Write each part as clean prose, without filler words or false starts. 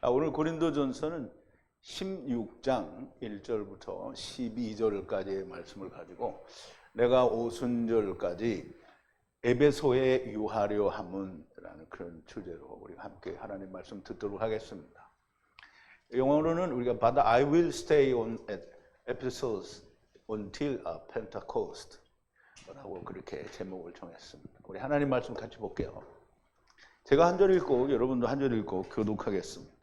오늘 고린도전서는 16장 1절부터 12절까지의 말씀을 가지고 내가 오순절까지 에베소에 유하려 함은라는 그런 주제로 우리가 함께 하나님 말씀 듣도록 하겠습니다. 영어로는 우리가 But I will stay on at Ephesus until Pentecost 라고 그렇게 제목을 정했습니다. 우리 하나님 말씀 같이 볼게요. 제가 한 절 읽고 여러분도 한 절 읽고 교독하겠습니다.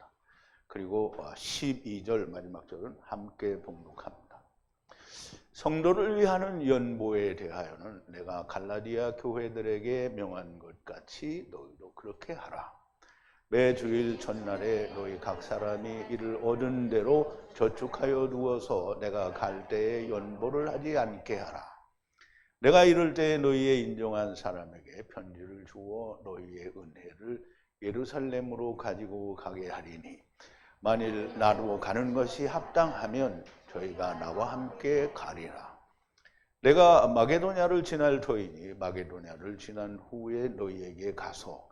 그리고 12절 마지막 절은 함께 봉독합니다. 성도를 위하는 연보에 대하여는 내가 갈라디아 교회들에게 명한 것 같이 너희도 그렇게 하라. 매 주일 전날에 너희 각 사람이 이를 얻은 대로 저축하여 두어서 내가 갈 때에 연보를 하지 않게 하라. 내가 이럴 때에 너희의 인정한 사람에게 편지를 주어 너희의 은혜를 예루살렘으로 가지고 가게 하리니 만일 나로 가는 것이 합당하면 저희가 나와 함께 가리라. 내가 마게도냐를 지날 터이니 마게도냐를 지난 후에 너희에게 가서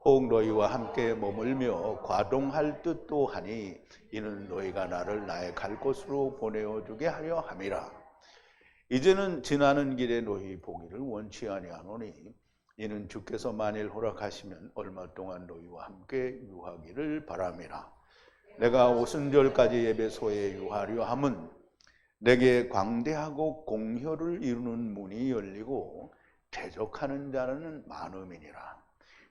혹 너희와 함께 머물며 과동할 듯도 하니 이는 너희가 나를 나의 갈 곳으로 보내어 주게 하려 함이라. 이제는 지나는 길에 너희 보기를 원치 아니하노니 이는 주께서 만일 허락하시면 얼마 동안 너희와 함께 유하기를 바람이라. 내가 오순절까지 에베소에 유하려 함은 내게 광대하고 공효를 이루는 문이 열리고 대적하는 자는 많음이니라.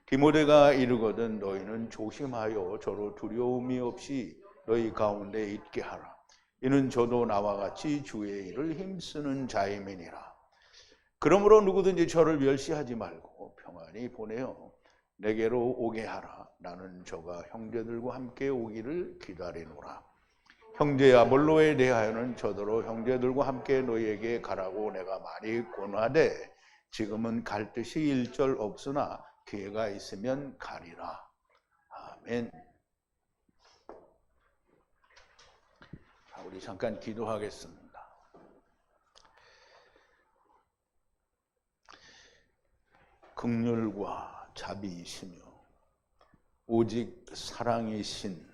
디모데가 이르거든 너희는 조심하여 저로 두려움이 없이 너희 가운데 있게 하라. 이는 저도 나와 같이 주의 일을 힘쓰는 자임이니라. 그러므로 누구든지 저를 멸시하지 말고 평안히 보내어 내게로 오게 하라. 나는 저가 형제들과 함께 오기를 기다리노라. 형제 아볼로에 대하여는 저더러 형제들과 함께 너희에게 가라고 내가 많이 권하되 지금은 갈 뜻이 일절 없으나 기회가 있으면 가리라. 아멘. 자, 우리 잠깐 기도하겠습니다. 긍휼과 자비이시며 오직 사랑이신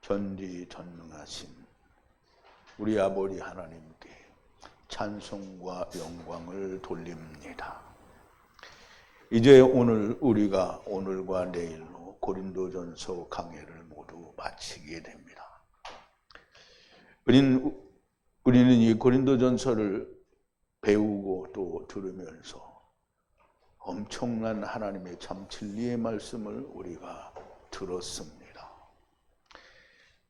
전지전능하신 우리 아버지 하나님께 찬송과 영광을 돌립니다. 이제 오늘 우리가 오늘과 내일로 고린도전서 강해를 모두 마치게 됩니다. 우리는 이 고린도전서를 배우고 또 들으면서 엄청난 하나님의 참 진리의 말씀을 우리가 들었습니다.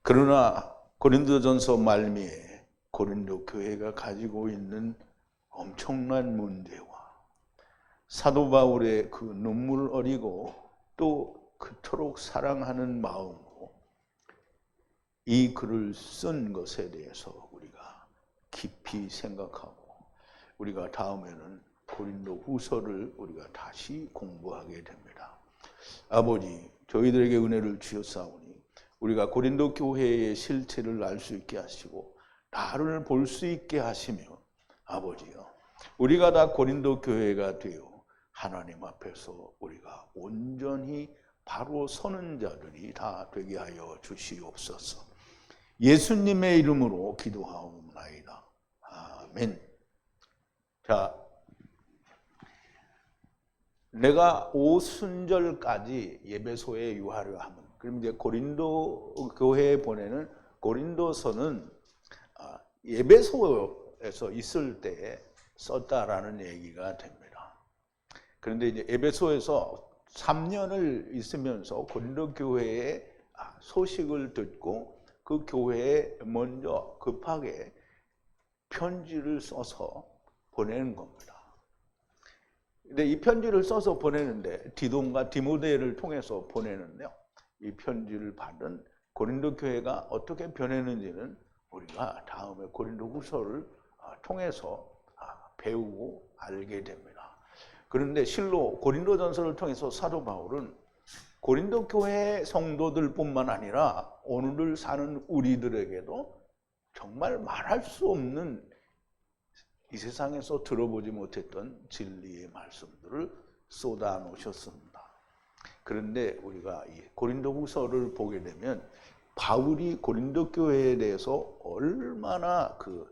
그러나 고린도전서 말미에 고린도 교회가 가지고 있는 엄청난 문제와 사도 바울의 그 눈물 어리고 또 그토록 사랑하는 마음으로 이 글을 쓴 것에 대해서 우리가 깊이 생각하고 우리가 다음에는 고린도 후서를 우리가 다시 공부하게 됩니다. 아버지, 저희들에게 은혜를 주셨사오니 우리가 고린도 교회의 실체를 알 수 있게 하시고 나를 볼 수 있게 하시며 아버지요, 우리가 다 고린도 교회가 되어 하나님 앞에서 우리가 온전히 바로 서는 자들이 다 되게 하여 주시옵소서. 예수님의 이름으로 기도하옵나이다. 아멘. 자, 내가 오순절까지 에베소에 유하려 함은, 그럼 이제 고린도 교회에 보내는 고린도서는 에베소에서 있을 때 썼다라는 얘기가 됩니다. 그런데 이제 에베소에서 3년을 있으면서 고린도 교회의 소식을 듣고 그 교회에 먼저 급하게 편지를 써서 보내는 겁니다. 근데 이 편지를 써서 보내는데 디돈과 디모데를 통해서 보내는데요. 이 편지를 받은 고린도 교회가 어떻게 변했는지는 우리가 다음에 고린도 후서를 통해서 배우고 알게 됩니다. 그런데 실로 고린도전서를 통해서 사도 바울은 고린도 교회 성도들뿐만 아니라 오늘 사는 우리들에게도 정말 말할 수 없는 이 세상에서 들어보지 못했던 진리의 말씀들을 쏟아 놓으셨습니다. 그런데 우리가 이 고린도후서를 보게 되면 바울이 고린도 교회에 대해서 얼마나 그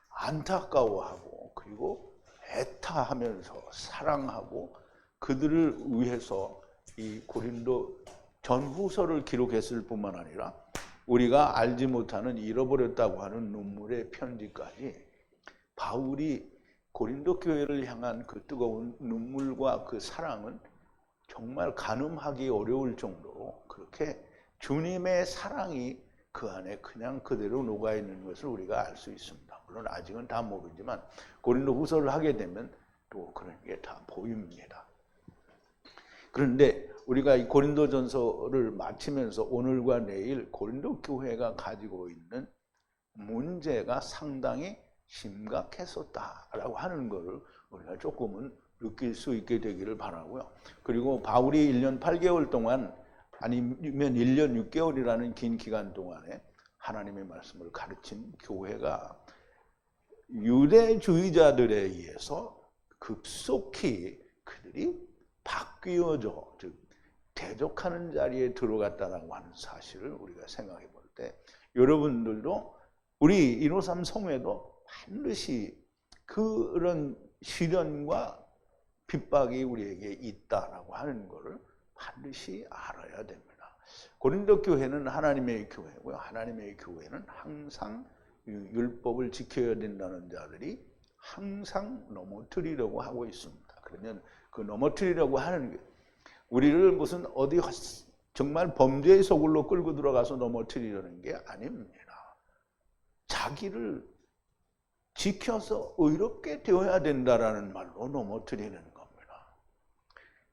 안타까워하고 그리고 애타하면서 사랑하고 그들을 위해서 이 고린도 전후서를 기록했을 뿐만 아니라 우리가 알지 못하는 잃어버렸다고 하는 눈물의 편지까지 바울이 고린도 교회를 향한 그 뜨거운 눈물과 그 사랑은 정말 가늠하기 어려울 정도로 그렇게 주님의 사랑이 그 안에 그냥 그대로 녹아있는 것을 우리가 알 수 있습니다. 물론 아직은 다 모르지만 고린도후서를 하게 되면 또 그런 게 다 보입니다. 그런데 우리가 이 고린도전서를 마치면서 오늘과 내일 고린도 교회가 가지고 있는 문제가 상당히 심각했었다라고 하는 것을 우리가 조금은 느낄 수 있게 되기를 바라고요. 그리고 바울이 1년 8개월 동안 아니면 1년 6개월이라는 긴 기간 동안에 하나님의 말씀을 가르친 교회가 유대주의자들에 의해서 급속히 그들이 바뀌어져 즉 대적하는 자리에 들어갔다라고 하는 사실을 우리가 생각해 볼 때 여러분들도 우리 153 성회도 반드시 그런 시련과 핍박이 우리에게 있다라고 하는 것을 반드시 알아야 됩니다. 고린도 교회는 하나님의 교회고요. 하나님의 교회는 항상 율법을 지켜야 된다는 자들이 항상 넘어뜨리려고 하고 있습니다. 그러면 그 넘어뜨리려고 하는 게 우리를 무슨 어디 정말 범죄의 소굴로 끌고 들어가서 넘어뜨리려는 게 아닙니다. 자기를 지켜서 의롭게 되어야 된다라는 말로 넘어뜨리는 겁니다.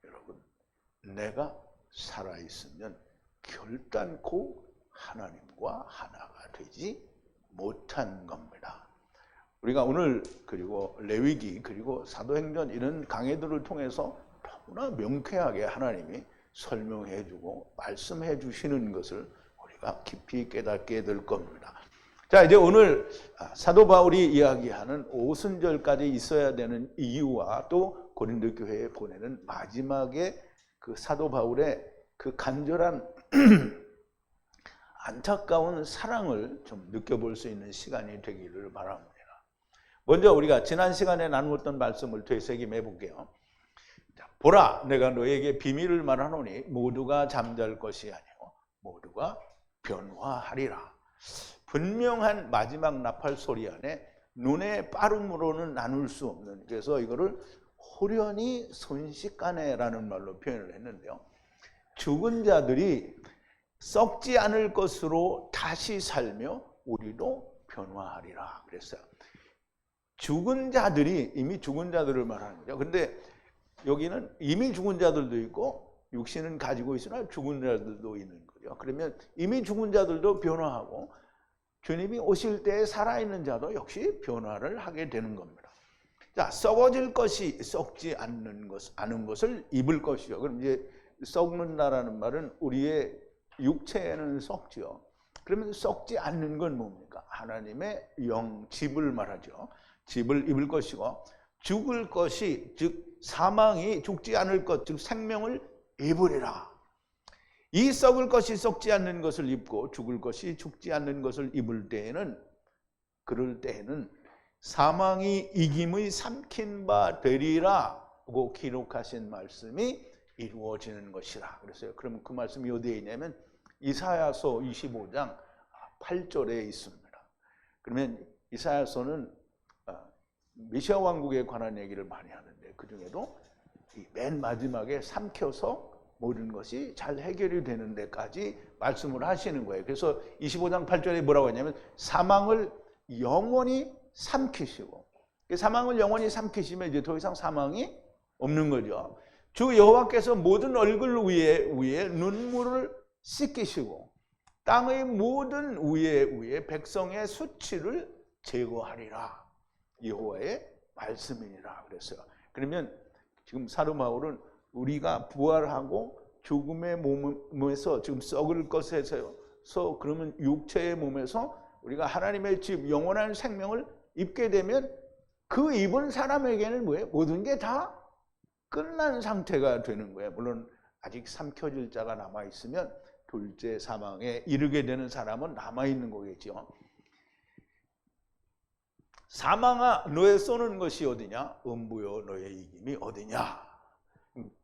여러분, 내가 살아있으면 결단코 하나님과 하나가 되지 못한 겁니다. 우리가 오늘 그리고 레위기 그리고 사도행전 이런 강해들을 통해서 너무나 명쾌하게 하나님이 설명해 주고 말씀해 주시는 것을 우리가 깊이 깨닫게 될 겁니다. 자, 이제 오늘 사도 바울이 이야기하는 오순절까지 있어야 되는 이유와 또 고린도 교회에 보내는 마지막에 그 사도 바울의 그 간절한 안타까운 사랑을 좀 느껴볼 수 있는 시간이 되기를 바랍니다. 먼저 우리가 지난 시간에 나누었던 말씀을 되새김해 볼게요. 자, 보라, 내가 너에게 비밀을 말하노니 모두가 잠잘 것이 아니고 모두가 변화하리라. 분명한 마지막 나팔 소리 안에 눈의 빠름으로는 나눌 수 없는, 그래서 이거를 호련히 순식간에라는 말로 표현을 했는데요. 죽은 자들이 썩지 않을 것으로 다시 살며 우리도 변화하리라 그랬어요. 죽은 자들이, 이미 죽은 자들을 말하는 거죠. 근데 여기는 이미 죽은 자들도 있고 육신은 가지고 있으나 죽은 자들도 있는 거죠. 그러면 이미 죽은 자들도 변화하고 주님이 오실 때 살아있는 자도 역시 변화를 하게 되는 겁니다. 자, 썩어질 것이 썩지 않는 것을 입을 것이요. 그럼 이제 썩는다라는 말은 우리의 육체에는 썩지요. 그러면 썩지 않는 건 뭡니까? 하나님의 영, 집을 말하죠. 집을 입을 것이고, 죽을 것이, 즉 사망이 죽지 않을 것, 즉 생명을 입으리라. 이 썩을 것이 썩지 않는 것을 입고 죽을 것이 죽지 않는 것을 입을 때에는, 그럴 때에는 사망이 이김의 삼킨 바 되리라고 기록하신 말씀이 이루어지는 것이라 그랬어요. 그럼 그 말씀이 어디에 있냐면 이사야서 25장 8절에 있습니다. 그러면 이사야서는 메시아 왕국에 관한 얘기를 많이 하는데 그 중에도 맨 마지막에 삼켜서 모든 것이 잘 해결이 되는 데까지 말씀을 하시는 거예요. 그래서 25장 8절에 뭐라고 하냐면 사망을 영원히 삼키시고, 사망을 영원히 삼키시면 이제 더 이상 사망이 없는 거죠. 주 여호와께서 모든 얼굴 위에 눈물을 씻기시고 땅의 모든 위에 백성의 수치를 제거하리라. 여호와의 말씀이니라 그랬어요. 그러면 지금 사도 바울은 우리가 부활하고 죽음의 몸에서 지금 썩을 것에서 그러면 육체의 몸에서 우리가 하나님의 집 영원한 생명을 입게 되면 그 입은 사람에게는 뭐예요? 모든 게 다 끝난 상태가 되는 거예요. 물론 아직 삼켜질 자가 남아있으면 둘째 사망에 이르게 되는 사람은 남아있는 거겠죠. 사망아 너의 쏘는 것이 어디냐? 음부여 너의 이김이 어디냐?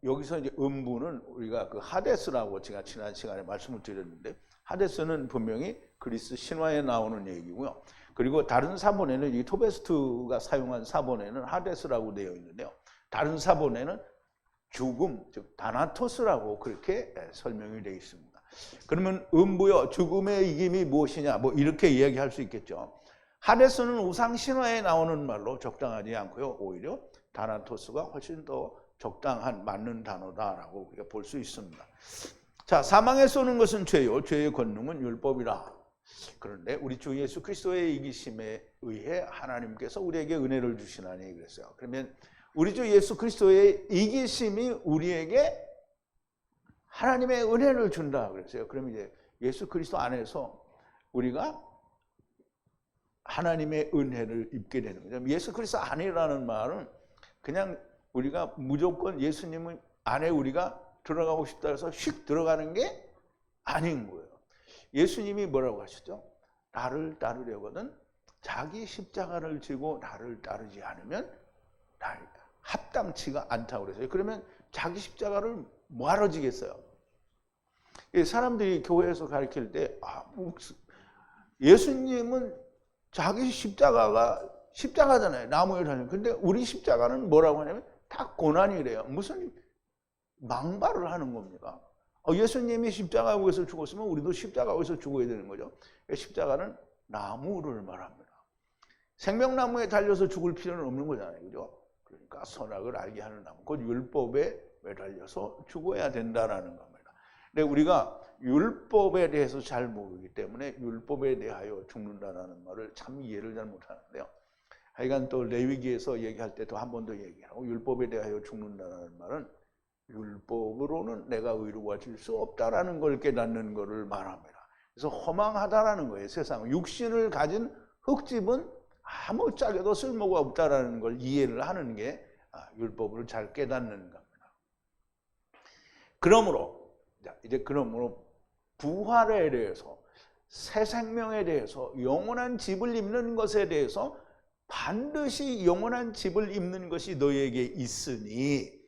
여기서 이제 음부는 우리가 그 하데스라고 제가 지난 시간에 말씀을 드렸는데, 하데스는 분명히 그리스 신화에 나오는 얘기고요. 그리고 다른 사본에는 이 토베스트가 사용한 사본에는 하데스라고 되어 있는데요. 다른 사본에는 죽음, 즉 다나토스라고 그렇게 설명이 되어 있습니다. 그러면 음부여 죽음의 이김이 무엇이냐? 뭐 이렇게 이야기할 수 있겠죠. 하데스는 우상 신화에 나오는 말로 적당하지 않고요. 오히려 다나토스가 훨씬 더 적당한 맞는 단어다라고 우리가 볼 수 있습니다. 자, 사망에 쏘는 것은 죄요. 죄의 권능은 율법이라. 그런데 우리 주 예수 그리스도의 이기심에 의해 하나님께서 우리에게 은혜를 주시나니 그랬어요. 그러면 우리 주 예수 그리스도의 이기심이 우리에게 하나님의 은혜를 준다 그랬어요. 그러면 이제 예수 그리스도 안에서 우리가 하나님의 은혜를 입게 되는 거죠. 예수 그리스도 안이라는 말은 그냥 우리가 무조건 예수님 안에 우리가 들어가고 싶다 해서 휙 들어가는 게 아닌 거예요. 예수님이 뭐라고 하셨죠? 나를 따르려거든 자기 십자가를 지고 나를 따르지 않으면 합당치가 않다고 그랬어요. 그러면 자기 십자가를 뭐하러 지겠어요? 사람들이 교회에서 가르칠 때 예수님은 자기 십자가잖아요. 나무에 달린. 근데 우리 십자가는 뭐라고 하냐면 다 고난이래요. 무슨 망발을 하는 겁니까? 예수님이 십자가 위에서 죽었으면 우리도 십자가 위에서 죽어야 되는 거죠. 십자가는 나무를 말합니다. 생명나무에 달려서 죽을 필요는 없는 거잖아요. 그죠? 그러니까 선악을 알게 하는 나무, 곧 율법에 매달려서 죽어야 된다라는 겁니다. 근데 우리가 율법에 대해서 잘 모르기 때문에 율법에 대하여 죽는다라는 말을 참 이해를 잘 못하는데요. 하여간 또 레위기에서 얘기할 때도 한 번 더 얘기하고, 율법에 대하여 죽는다는 말은 율법으로는 내가 의로워질 수 없다라는 걸 깨닫는 것을 말합니다. 그래서 허망하다라는 거예요. 세상 육신을 가진 흙집은 아무짝에도 쓸모가 없다라는 걸 이해를 하는 게 율법을 잘 깨닫는 겁니다. 그러므로 부활에 대해서, 새 생명에 대해서, 영원한 집을 입는 것에 대해서 반드시 영원한 집을 입는 것이 너희에게 있으니,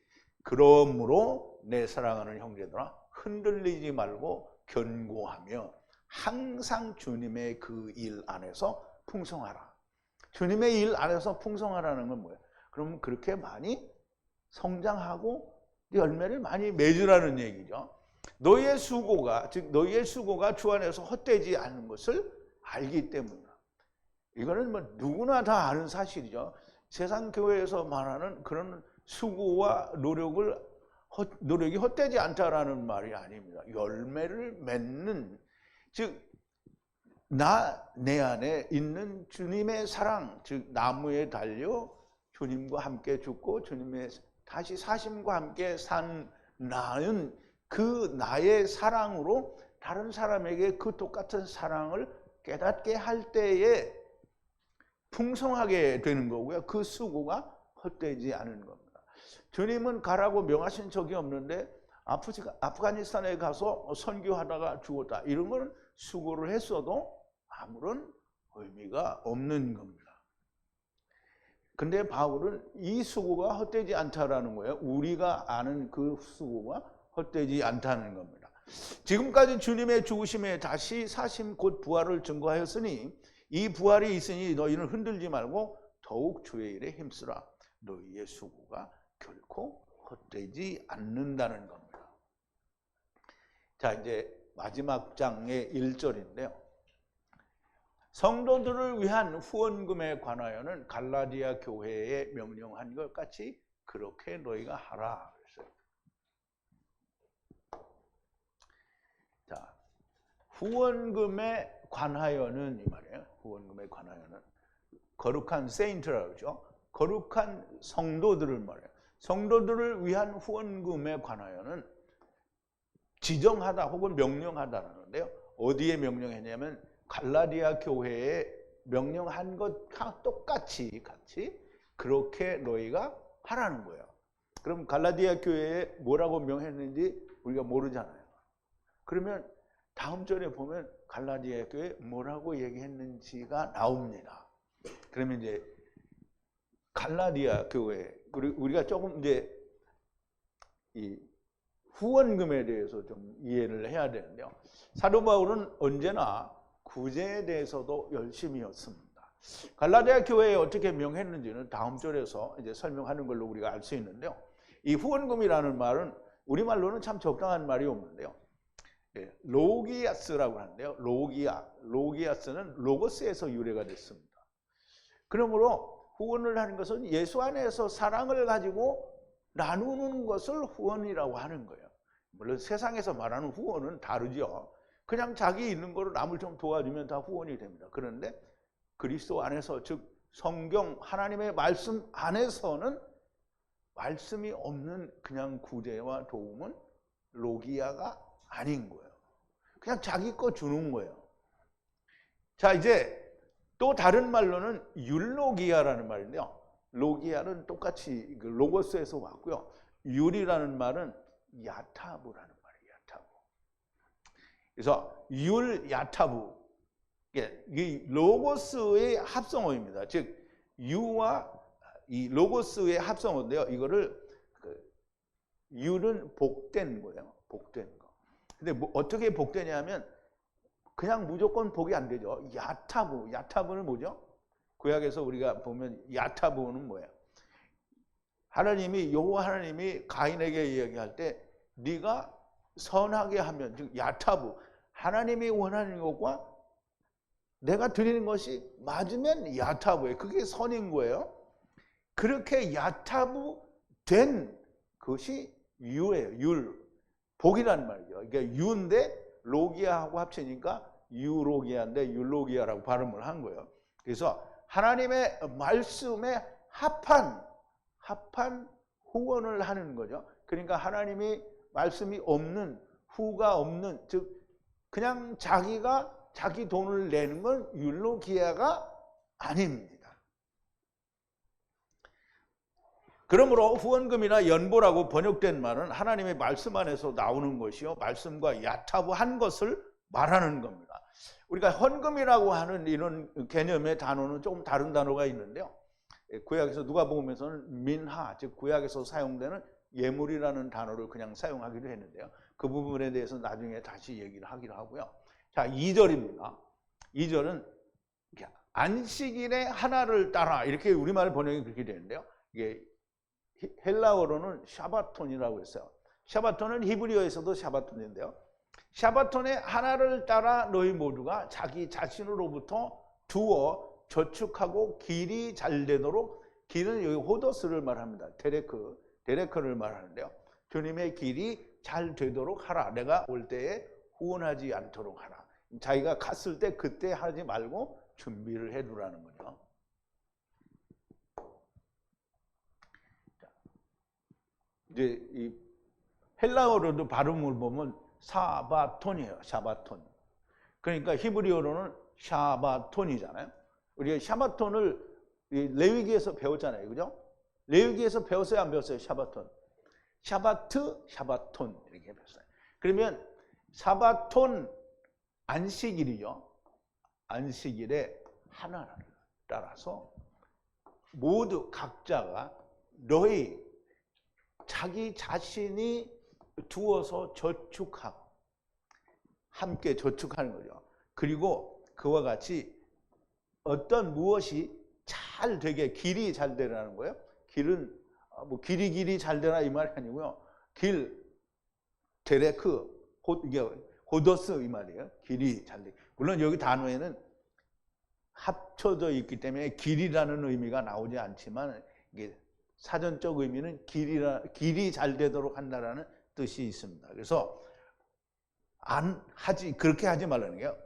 그러므로 내 사랑하는 형제들아 흔들리지 말고 견고하며 항상 주님의 그 일 안에서 풍성하라. 주님의 일 안에서 풍성하라는 건 뭐예요? 그럼 그렇게 많이 성장하고 열매를 많이 맺으라는 얘기죠. 너희의 수고가 주 안에서 헛되지 않는 것을 알기 때문이다. 이거는 뭐 누구나 다 아는 사실이죠. 세상 교회에서 말하는 그런 수고와 노력이 헛되지 않다라는 말이 아닙니다. 열매를 맺는, 즉 내 안에 있는 주님의 사랑, 즉 나무에 달려 주님과 함께 죽고 주님의 다시 사심과 함께 산 나은 그 나의 사랑으로 다른 사람에게 그 똑같은 사랑을 깨닫게 할 때에 풍성하게 되는 거고요. 그 수고가 헛되지 않은 겁니다. 주님은 가라고 명하신 적이 없는데 아프가니스탄에 가서 선교하다가 죽었다, 이런 거는 수고를 했어도 아무런 의미가 없는 겁니다. 근데 바울은 이 수고가 헛되지 않다라는 거예요. 우리가 아는 그 수고가 헛되지 않다는 겁니다. 지금까지 주님의 죽으심에 다시 사심 곧 부활을 증거하였으니 이 부활이 있으니 너희는 흔들지 말고 더욱 주의 일에 힘쓰라. 너희의 수고가 결코 헛되지 않는다는 겁니다. 자, 이제 마지막 장의 1절인데요. 성도들을 위한 후원금에 관하여는 갈라디아 교회에 명령한 것 같이 그렇게 너희가 하라 그랬어요. 자, 후원금에 관하여는 이 말이에요. 후원금에 관하여는 거룩한 세인트라고 그러죠. 거룩한 성도들을 말해요. 성도들을 위한 후원금에 관하여는 지정하다 혹은 명령하다라는데요. 어디에 명령했냐면 갈라디아 교회에 명령한 것과 똑같이 그렇게 너희가 하라는 거예요. 그럼 갈라디아 교회에 뭐라고 명했는지 우리가 모르잖아요. 그러면 다음 절에 보면 갈라디아 교회 뭐라고 얘기했는지가 나옵니다. 그러면 이제 갈라디아 교회, 우리가 조금 이제 이 후원금에 대해서 좀 이해를 해야 되는데요. 사도 바울은 언제나 구제에 대해서도 열심히였습니다. 갈라디아 교회에 어떻게 명했는지는 다음 절에서 이제 설명하는 걸로 우리가 알 수 있는데요. 이 후원금이라는 말은 우리말로는 참 적당한 말이 없는데요. 로기아스라고 하는데요. 로기아스는 로고스에서 유래가 됐습니다. 그러므로 후원을 하는 것은 예수 안에서 사랑을 가지고 나누는 것을 후원이라고 하는 거예요. 물론 세상에서 말하는 후원은 다르죠. 그냥 자기 있는 거로 남을 좀 도와주면 다 후원이 됩니다. 그런데 그리스도 안에서, 즉 성경 하나님의 말씀 안에서는 말씀이 없는 그냥 구제와 도움은 로기아가 아닌 거예요. 그냥 자기 거 주는 거예요. 자, 이제 또 다른 말로는 율로기아라는 말인데요. 로기아는 똑같이 로고스에서 왔고요. 율이라는 말은 야타부라는 말이에요. 야타부. 그래서 율, 야타부, 이 로고스의 합성어입니다. 즉 유와 이 로고스의 합성어인데요. 이거를 율은 복된 거예요. 복된 거. 근데 뭐 어떻게 복되냐면 그냥 무조건 복이 안 되죠. 야타부. 야타부는 뭐죠? 구약에서 우리가 보면 야타부는 뭐예요? 하나님이, 여호와 하나님이 가인에게 이야기할 때 네가 선하게 하면, 즉 야타부, 하나님이 원하는 것과 내가 드리는 것이 맞으면 야타부예요. 그게 선인 거예요. 그렇게 야타부 된 것이 유예요. 율. 복이라는 말이죠. 그러니까 유인데 로기아하고 합치니까 유로기아인데 율로기아라고 발음을 한 거예요. 그래서 하나님의 말씀에 합한 후원을 하는 거죠. 그러니까 하나님이 말씀이 없는, 후가 없는, 즉 그냥 자기가 자기 돈을 내는 건 율로기아가 아닙니다. 그러므로 후원금이나 연보라고 번역된 말은 하나님의 말씀 안에서 나오는 것이요, 말씀과 야타부한 것을 말하는 겁니다. 우리가 헌금이라고 하는 이런 개념의 단어는 조금 다른 단어가 있는데요. 구약에서 누가복음에서는 민하, 즉 구약에서 사용되는 예물이라는 단어를 그냥 사용하기도 했는데요. 그 부분에 대해서 나중에 다시 얘기를 하기로 하고요. 자, 2절입니다. 2절은 안식일의 하나를 따라, 이렇게 우리말 번역이 그렇게 되는데요. 이게 헬라어로는 샤바톤이라고 했어요. 샤바톤은 히브리어에서도 샤바톤인데요. 샤바톤의 하나를 따라 너희 모두가 자기 자신으로부터 두어 저축하고 길이 잘 되도록, 길은 여기 호도스를 말합니다. 데레크를 말하는데요. 주님의 길이 잘 되도록 하라. 내가 올 때에 후원하지 않도록 하라. 자기가 갔을 때 그때 하지 말고 준비를 해두라는 거죠. 이제 이 헬라어로도 발음을 보면 사바톤이에요. 샤바톤. 그러니까 히브리어로는 샤바톤이잖아요. 우리가 샤바톤을 레위기에서 배웠잖아요. 그죠? 레위기에서 배웠어요? 안 배웠어요? 샤바톤. 샤바트, 샤바톤 이렇게 배웠어요. 그러면 사바톤 안식일이죠. 안식일의 하나를 따라서 모두 각자가 너희 자기 자신이 두어서 저축하고 함께 저축하는 거죠. 그리고 그와 같이 어떤 무엇이 잘 되게, 길이 잘 되라는 거예요. 길은 뭐 길이 잘 되라 이 말이 아니고요. 길, 데레크, 호더스 이 말이에요. 길이 잘 돼. 물론 여기 단어에는 합쳐져 있기 때문에 길이라는 의미가 나오지 않지만 이게 사전적 의미는 길이 잘 되도록 한다라는 뜻이 있습니다. 그래서 그렇게 하지 말라는 거예요.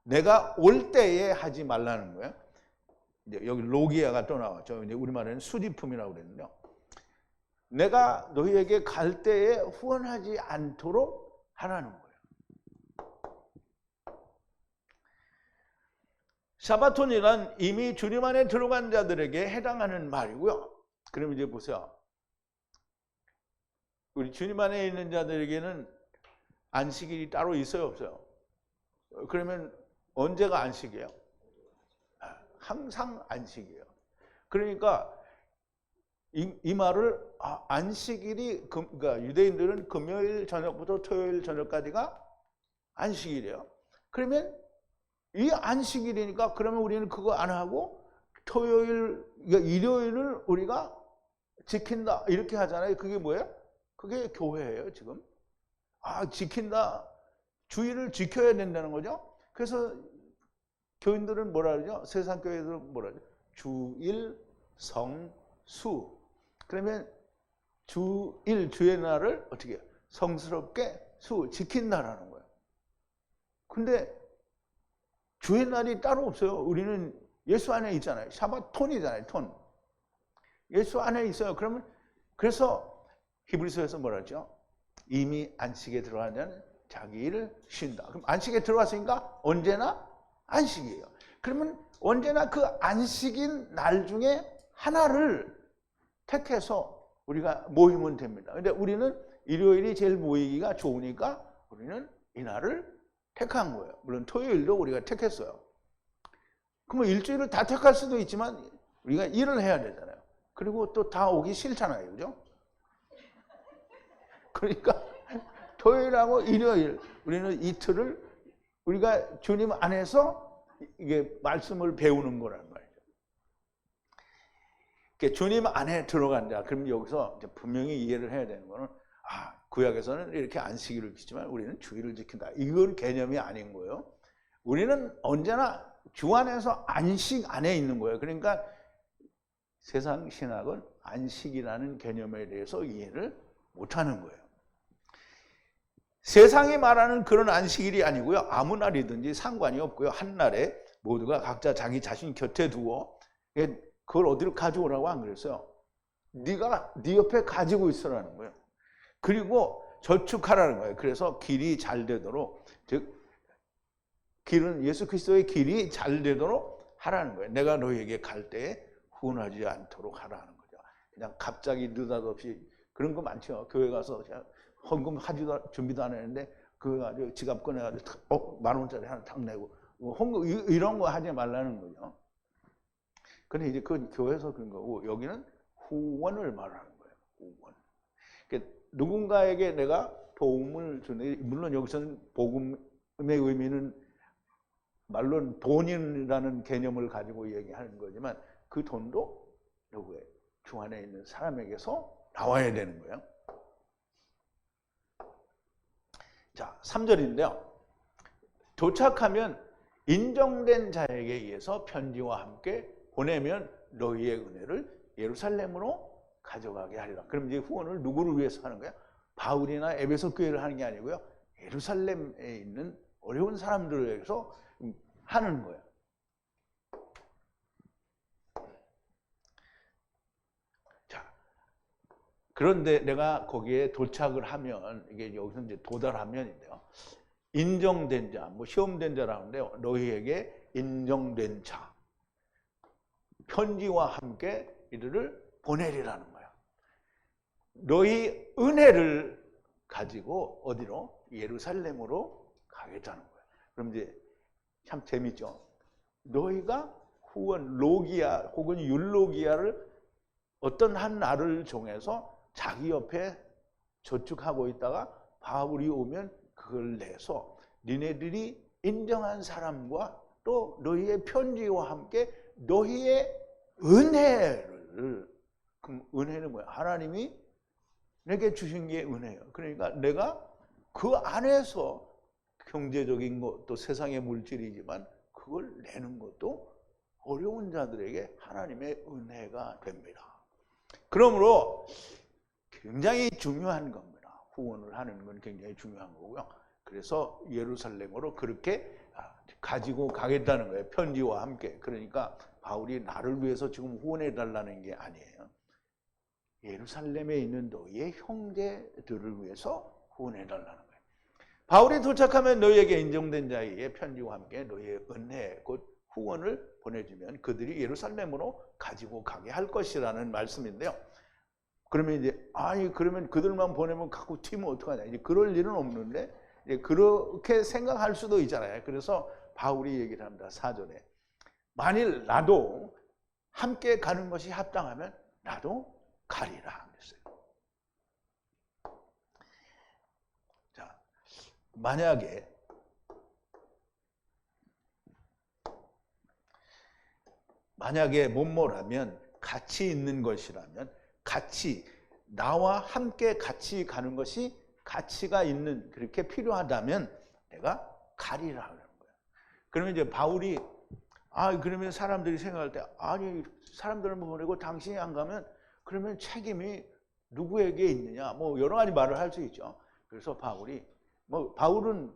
내가 올 때에 하지 말라는 거예요. 이제 여기 로기아가 또 나왔죠. 이제 우리말에는 수지품이라고 그랬는데요. 내가 너희에게 갈 때에 후원하지 않도록 하라는 거예요. 샤바톤이란 이미 주님 안에 들어간 자들에게 해당하는 말이고요. 그럼 이제 보세요. 우리 주님 안에 있는 자들에게는 안식일이 따로 있어요, 없어요? 그러면 언제가 안식이에요? 항상 안식이에요. 그러니까 이 말을 안식일이 그러니까 유대인들은 금요일 저녁부터 토요일 저녁까지가 안식일이에요. 그러면 이 안식일이니까 그러면 우리는 그거 안 하고 토요일, 그러니까 일요일을 우리가 지킨다 이렇게 하잖아요. 그게 뭐예요? 그게 교회예요, 지금. 지킨다. 주일을 지켜야 된다는 거죠. 그래서 교인들은 뭐라 그러죠? 세상 교회들은 뭐라 그러죠? 주일, 성, 수. 그러면 주일, 주의 날을 어떻게 해요? 성스럽게 지킨다라는 거예요. 근데 주의 날이 따로 없어요. 우리는 예수 안에 있잖아요. 샤바톤이잖아요, 톤. 예수 안에 있어요. 그러면 그래서 히브리서에서 뭐라 하죠? 이미 안식에 들어간 자는 자기 일을 쉰다. 그럼 안식에 들어왔으니까 언제나 안식이에요. 그러면 언제나 그 안식인 날 중에 하나를 택해서 우리가 모이면 됩니다. 근데 우리는 일요일이 제일 모이기가 좋으니까 우리는 이 날을 택한 거예요. 물론 토요일도 우리가 택했어요. 그러면 일주일을 다 택할 수도 있지만 우리가 일을 해야 되잖아요. 그리고 또 다 오기 싫잖아요. 그죠? 그러니까 토요일하고 일요일 우리는 이틀을 우리가 주님 안에서 이게 말씀을 배우는 거란 말이죠. 그러니까 주님 안에 들어간 자. 그럼 여기서 이제 분명히 이해를 해야 되는 거는 구약에서는 이렇게 안식일을 지키지만 우리는 주일을 지킨다. 이건 개념이 아닌 거예요. 우리는 언제나 주 안에서 안식 안에 있는 거예요. 그러니까 세상 신학은 안식이라는 개념에 대해서 이해를 못하는 거예요. 세상이 말하는 그런 안식일이 아니고요. 아무 날이든지 상관이 없고요. 한 날에 모두가 각자 자기 자신 곁에 두어 그걸 어디로 가져오라고 안 그랬어요. 네가 네 옆에 가지고 있으라는 거예요. 그리고 저축하라는 거예요. 그래서 길이 잘 되도록, 즉 길은 예수 그리스도의 길이 잘 되도록 하라는 거예요. 내가 너희에게 갈 때에 후원하지 않도록 하라는 거죠. 그냥 갑자기 느닷없이 그런 거 많죠. 교회 가서 그냥 헌금 하지도 준비도 안 했는데 그거 가지고 지갑 꺼내가지고 10,000원짜리 하나 탁 내고 헌금 이런 거 하지 말라는 거죠. 근데 이제 그건 교회에서 그런 거고 여기는 후원을 말하는 거예요. 후원. 그러니까 누군가에게 내가 도움을 주는, 물론 여기서는 복음의 의미는 말로는 돈이라는 개념을 가지고 얘기하는 거지만 그 돈도 누구의 주 안에 있는 사람에게서 나와야 되는 거예요. 자, 3절인데요. 도착하면 인정된 자에게 의해서 편지와 함께 보내면 너희의 은혜를 예루살렘으로 가져가게 하리라. 그럼 이제 후원을 누구를 위해서 하는 거야? 바울이나 에베소 교회를 하는 게 아니고요. 예루살렘에 있는 어려운 사람들을 위해서 하는 거예요. 자, 그런데 내가 거기에 도착을 하면 이게 여기서 이제 도달하면인데요. 인정된 자, 뭐 시험된 자라는데요. 너희에게 인정된 자, 편지와 함께 이들을 보내리라는 거예요. 너희 은혜를 가지고 어디로? 예루살렘으로 가겠다는 거예요. 그럼 이제 참 재밌죠. 너희가 후원 로기아 혹은 율로기아를 어떤 한 날을 정해서 자기 옆에 저축하고 있다가 바울이 오면 그걸 내서 니네들이 인정한 사람과 또 너희의 편지와 함께 너희의 은혜를, 그럼 은혜는 뭐야? 하나님이 내게 주신 게 은혜예요. 그러니까 내가 그 안에서 경제적인 것도 세상의 물질이지만 그걸 내는 것도 어려운 자들에게 하나님의 은혜가 됩니다. 그러므로 굉장히 중요한 겁니다. 후원을 하는 건 굉장히 중요한 거고요. 그래서 예루살렘으로 그렇게 가지고 가겠다는 거예요. 편지와 함께. 그러니까 바울이 나를 위해서 지금 후원해 달라는 게 아니에요. 예루살렘에 있는 너희의 형제들을 위해서 후원해 달라는 거예요. 바울이 도착하면 너희에게 인정된 자의 편지와 함께 너희의 은혜 곧 후원을 보내주면 그들이 예루살렘으로 가지고 가게 할 것이라는 말씀인데요. 그러면 이제 아니 그러면 그들만 보내면 갖고 튀면 어떡하냐. 이제 그럴 일은 없는데 이제 그렇게 생각할 수도 있잖아요. 그래서 바울이 얘기를 합니다. 4절에 만일 나도 함께 가는 것이 합당하면 나도 가리라 그랬어요. 자, 만약에 뭐뭐라면 같이 있는 것이라면 같이 나와 함께 같이 가는 것이 가치가 있는 그렇게 필요하다면 내가 가리라 하는 거예요. 그러면 이제 바울이 그러면 사람들이 생각할 때 아니 사람들을 보내고 당신이 안 가면 그러면 책임이 누구에게 있느냐 뭐 여러 가지 말을 할 수 있죠. 그래서 바울이 바울은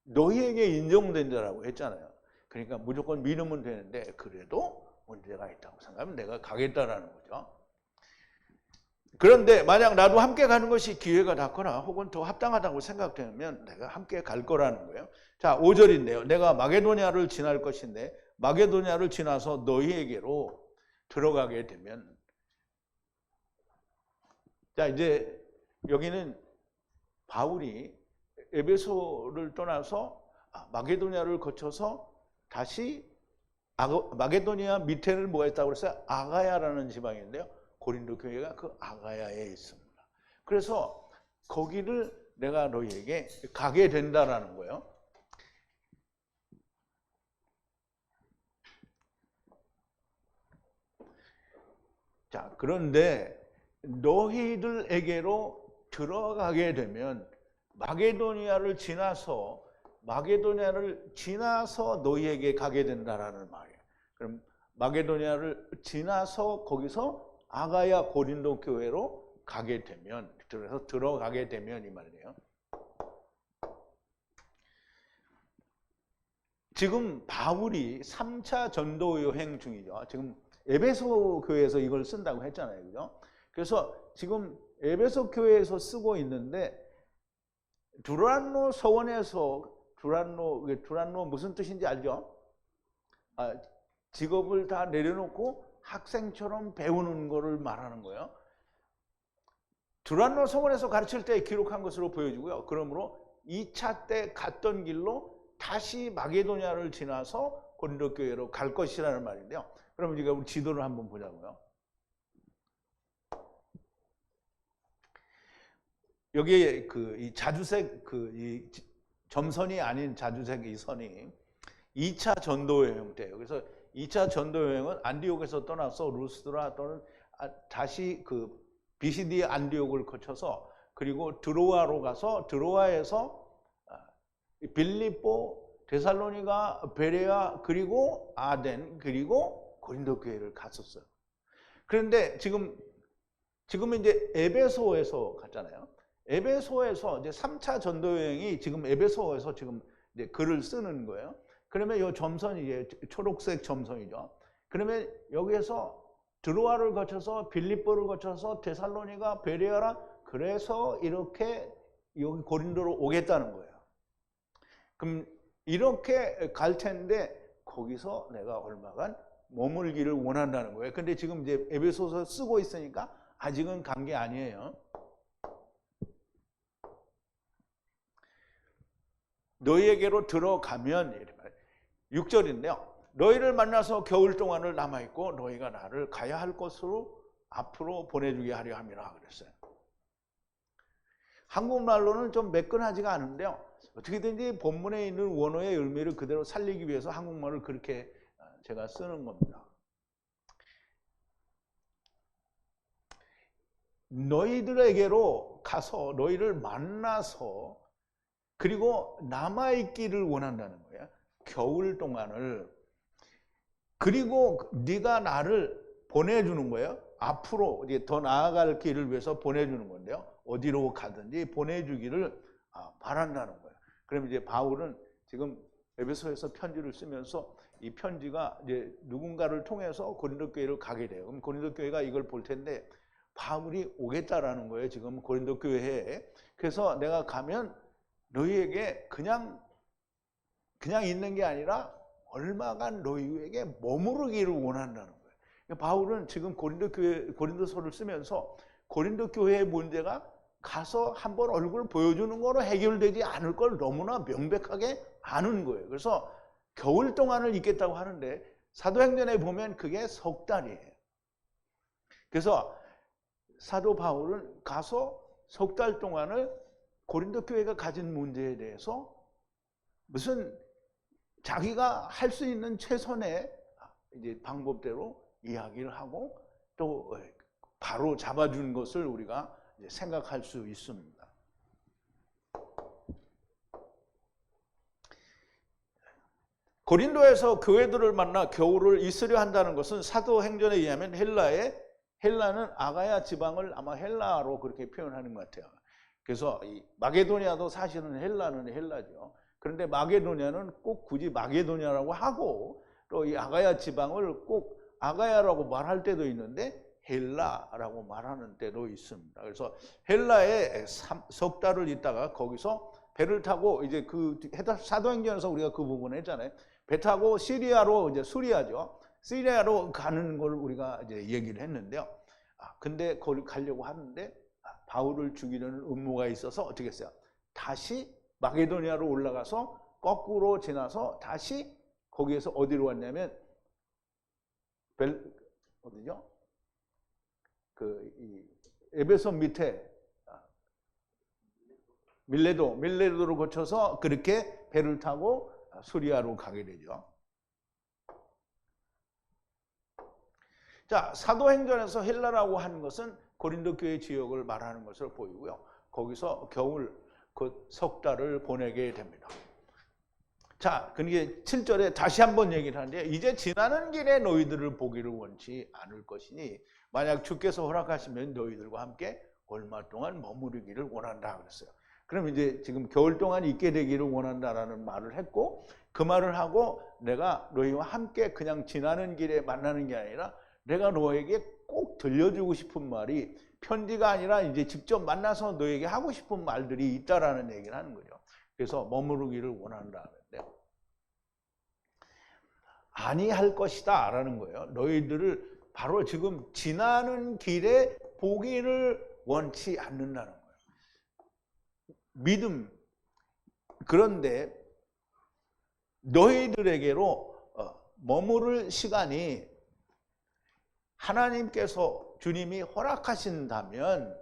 너희에게 인정된 자라고 했잖아요. 그러니까 무조건 믿으면 되는데 그래도 문제가 있다고 생각하면 내가 가겠다라는 거죠. 그런데 만약 나도 함께 가는 것이 기회가 닿거나 혹은 더 합당하다고 생각되면 내가 함께 갈 거라는 거예요. 자, 5절인데요. 내가 마게도냐를 지날 것인데 마게도냐를 지나서 너희에게로 들어가게 되면 자, 이제 여기는 바울이 에베소를 떠나서 마게도냐를 거쳐서 다시 마게도니아 밑에는 뭐가 있다고 그랬어요? 아가야라는 지방인데요. 고린도 교회가 그 아가야에 있습니다. 그래서 거기를 내가 너희에게 가게 된다라는 거예요. 자, 그런데 너희들에게로 들어가게 되면 마게도니아를 지나서 너희에게 가게 된다라는 말이에요. 그럼 마게도니아를 지나서 거기서 아가야 고린도 교회로 가게 되면 그래서 들어가게 되면 이 말이에요. 지금 바울이 3차 전도 여행 중이죠. 지금 에베소 교회에서 이걸 쓴다고 했잖아요. 그죠? 그래서 지금 에베소 교회에서 쓰고 있는데 두란노 서원에서 두란노 무슨 뜻인지 알죠? 직업을 다 내려놓고 학생처럼 배우는 거를 말하는 거예요. 두란노 서원에서 가르칠 때 기록한 것으로 보여지고요. 그러므로 2차 때 갔던 길로 다시 마게도냐를 지나서 고린도 교회로 갈 것이라는 말인데요. 그럼 우리가 우리 지도를 한번 보자고요. 여기에 이 자주색 이 점선이 아닌 자주색 이 선이 2차 전도 여행 때예요. 그래서 2차 전도 여행은 안디옥에서 떠나서 루스드라 또는 다시 비시디 안디옥을 거쳐서 그리고 드로아로 가서 드로아에서 빌립보, 데살로니가, 베레아 그리고 아덴 그리고 고린도 교회를 갔었어요. 그런데 지금 이제 에베소에서 갔잖아요. 에베소에서 이제 3차 전도 여행이 지금 에베소에서 지금 이제 글을 쓰는 거예요. 그러면 이 점선이 이제 초록색 점선이죠. 그러면 여기에서 드로아를 거쳐서 빌립보를 거쳐서 데살로니가, 베레아라 그래서 이렇게 여기 고린도로 오겠다는 거예요. 그럼 이렇게 갈 텐데 거기서 내가 얼마간 머물기를 원한다는 거예요. 근데 지금 이제 에베소서 쓰고 있으니까 아직은 간 게 아니에요. 너희에게로 들어가면 6절인데요. 너희를 만나서 겨울 동안을 남아있고 너희가 나를 가야 할 곳으로 앞으로 보내주게 하려 함이라 그랬어요. 한국말로는 좀 매끈하지가 않은데요. 어떻게든지 본문에 있는 원어의 의미를 그대로 살리기 위해서 한국말을 그렇게 제가 쓰는 겁니다. 너희들에게로 가서 너희를 만나서 그리고 남아있기를 원한다는 거예요. 겨울 동안을. 그리고 네가 나를 보내주는 거예요. 앞으로 이제 더 나아갈 길을 위해서 보내주는 건데요. 어디로 가든지 보내주기를 바란다는 거예요. 그럼 이제 바울은 지금 에베소에서 편지를 쓰면서 이 편지가 이제 누군가를 통해서 고린도 교회를 가게 돼요. 그럼 고린도 교회가 이걸 볼 텐데 바울이 오겠다라는 거예요. 지금 고린도 교회에. 그래서 내가 가면 너희에게 그냥 있는 게 아니라 얼마간 너희에게 머무르기를 원한다는 거예요. 바울은 지금 고린도서를 쓰면서 고린도 교회의 문제가 가서 한번 얼굴 보여주는 거로 해결되지 않을 걸 너무나 명백하게 아는 거예요. 그래서 겨울 동안을 있겠다고 하는데 사도행전에 보면 그게 석 달이에요. 그래서 사도 바울은 가서 석 달 동안을 고린도 교회가 가진 문제에 대해서 무슨 자기가 할 수 있는 최선의 이제 방법대로 이야기를 하고 또 바로 잡아준 것을 우리가 이제 생각할 수 있습니다. 고린도에서 교회들을 만나 겨울을 있으려 한다는 것은 사도행전에 의하면 헬라는 아가야 지방을 아마 헬라로 그렇게 표현하는 것 같아요. 그래서 이 마게도니아도 사실은 헬라는 헬라죠. 그런데 마게도니아는 꼭 굳이 마게도니아라고 하고 또 이 아가야 지방을 꼭 아가야라고 말할 때도 있는데 헬라라고 말하는 때도 있습니다. 그래서 헬라에 석 달을 있다가 거기서 배를 타고 이제 그 사도행전에서 우리가 그 부분 했잖아요. 배 타고 시리아로 이제 시리아로 가는 걸 우리가 이제 얘기를 했는데요. 근데 거기 가려고 하는데 바울을 죽이려는 음모가 있어서 어떻게 했어요? 다시 마게도니아로 올라가서 거꾸로 지나서 다시 거기에서 어디로 왔냐면 어디죠? 이 에베소 밑에 밀레도를 거쳐서 그렇게 배를 타고 수리아로 가게 되죠. 자, 사도행전에서 헬라라고 하는 것은 고린도 교회 지역을 말하는 것을 보이고요. 거기서 겨울 그 석 달을 보내게 됩니다. 자, 그러니까 7절에 다시 한번 얘기를 하는데 이제 지나는 길에 너희들을 보기를 원치 않을 것이니 만약 주께서 허락하시면 너희들과 함께 얼마 동안 머무르기를 원한다 그랬어요. 그럼 이제 지금 겨울 동안 있게 되기를 원한다라는 말을 했고 그 말을 하고 내가 너희와 함께 그냥 지나는 길에 만나는 게 아니라 내가 너에게 꼭 들려주고 싶은 말이 편지가 아니라 이제 직접 만나서 너에게 하고 싶은 말들이 있다라는 얘기를 하는 거죠. 그래서 머무르기를 원한다 그랬는데 아니할 것이다 라는 거예요. 너희들을 바로 지금 지나는 길에 보기를 원치 않는다는 거예요. 믿음. 그런데 너희들에게로 머무를 시간이 하나님께서 주님이 허락하신다면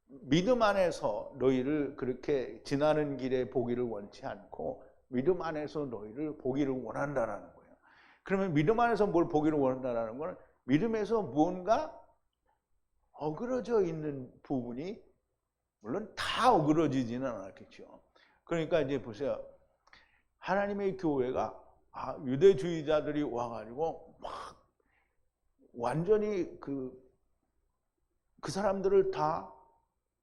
믿음 안에서 너희를 그렇게 지나는 길에 보기를 원치 않고 믿음 안에서 너희를 보기를 원한다는 거예요. 그러면 믿음 안에서 뭘 보기를 원한다는 건 믿음에서 무언가 어그러져 있는 부분이 물론 다 어그러지지는 않았겠죠. 그러니까 이제 보세요. 하나님의 교회가 유대주의자들이 와가지고 막 완전히 그 사람들을 다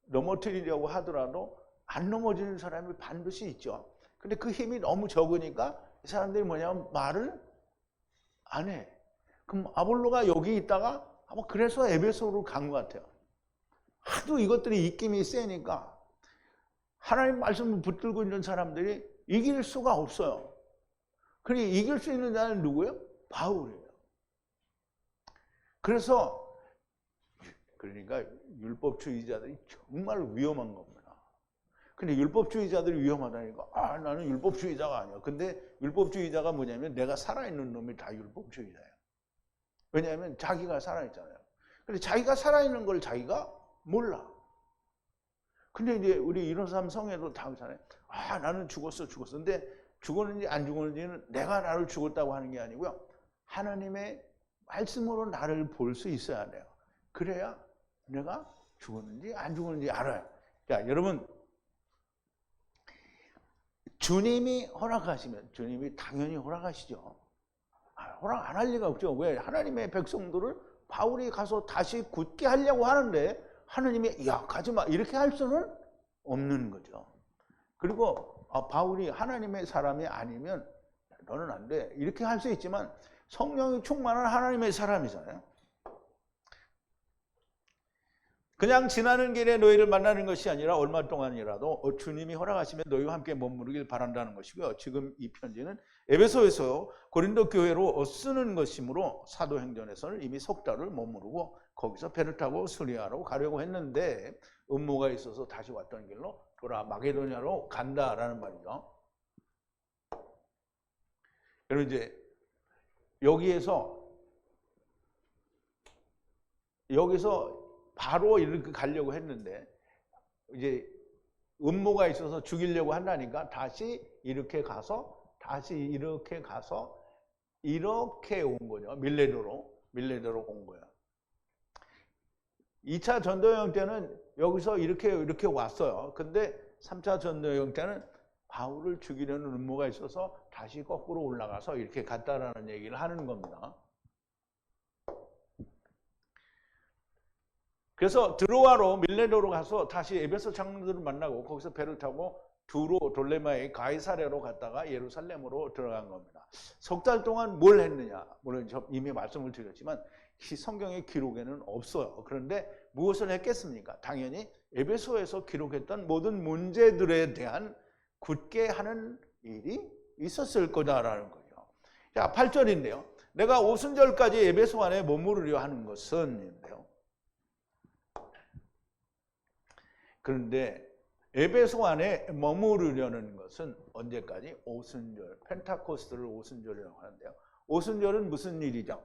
넘어뜨리려고 하더라도 안 넘어지는 사람이 반드시 있죠. 근데 그 힘이 너무 적으니까 이 사람들이 뭐냐면 말을 안 해. 그럼 아볼로가 여기 있다가 아마 그래서 에베소로 간 것 같아요. 하도 이것들이 입김이 세니까 하나님 말씀을 붙들고 있는 사람들이 이길 수가 없어요. 그러니 이길 수 있는 자는 누구예요? 바울이에요. 그러니까 율법주의자들이 정말 위험한 겁니다. 근데 율법주의자들이 위험하다니까 나는 율법주의자가 아니야. 근데 율법주의자가 뭐냐면 내가 살아있는 놈이 다 율법주의자예요. 왜냐하면 자기가 살아있잖아요. 근데 자기가 살아있는 걸 자기가 몰라. 근데 이제 우리 이런 사람 성에도 다 그렇잖아요. 나는 죽었어. 근데 죽었는지 안 죽었는지는 내가 나를 죽었다고 하는 게 아니고요. 하나님의 말씀으로 나를 볼 수 있어야 돼요. 그래야 내가 죽었는지 안 죽었는지 알아요. 자, 여러분 주님이 허락하시면 주님이 당연히 허락하시죠. 허락 안 할 리가 없죠. 왜? 하나님의 백성들을 바울이 가서 다시 굳게 하려고 하는데 하나님이 가지마 이렇게 할 수는 없는 거죠. 그리고 바울이 하나님의 사람이 아니면 너는 안 돼 이렇게 할 수 있지만 성령이 충만한 하나님의 사람이잖아요. 그냥 지나는 길에 너희를 만나는 것이 아니라 얼마 동안이라도 주님이 허락하시면 너희와 함께 머무르길 바란다는 것이고요. 지금 이 편지는 에베소에서 고린도 교회로 쓰는 것이므로 사도행전에서는 이미 석 달을 머무르고 거기서 배를 타고 수리아로 가려고 했는데 음모가 있어서 다시 왔던 길로 돌아 마게도냐로 간다라는 말이죠. 그리고 이제 여기서 바로 이렇게 가려고 했는데 이제 음모가 있어서 죽이려고 한다니까 다시 이렇게 가서 이렇게 온 거죠. 밀레도로 온 거야. 2차 전도여행 때는 여기서 이렇게 왔어요. 근데 3차 전도여행 때는 바울을 죽이려는 음모가 있어서 다시 거꾸로 올라가서 이렇게 갔다라는 얘기를 하는 겁니다. 그래서 드로아로 밀레도로 가서 다시 에베소 장로들을 만나고 거기서 배를 타고 두로 돌레마의 가이사랴로 갔다가 예루살렘으로 들어간 겁니다. 석 달 동안 뭘 했느냐? 물론 이미 말씀을 드렸지만 성경의 기록에는 없어요. 그런데 무엇을 했겠습니까? 당연히 에베소에서 기록했던 모든 문제들에 대한 굳게 하는 일이 있었을 거다라는 거죠. 자, 8절인데요. 내가 오순절까지 에베소 안에 머무르려 하는 것은 인데요. 그런데 에베소 안에 머무르려는 것은 언제까지? 오순절, 펜타코스트를 오순절이라고 하는데요. 오순절은 무슨 일이죠?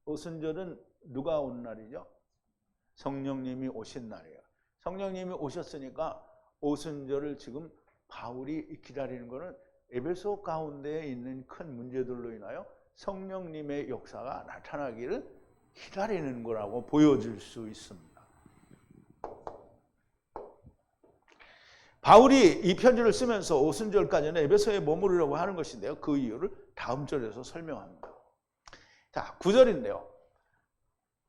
오순절은 누가 온 날이죠? 성령님이 오신 날이에요. 성령님이 오셨으니까 오순절을 지금 바울이 기다리는 것은 에베소 가운데에 있는 큰 문제들로 인하여 성령님의 역사가 나타나기를 기다리는 거라고 보여줄 수 있습니다. 바울이 이 편지를 쓰면서 오순절까지는 에베소에 머무르려고 하는 것인데요. 그 이유를 다음 절에서 설명합니다. 자, 9절인데요.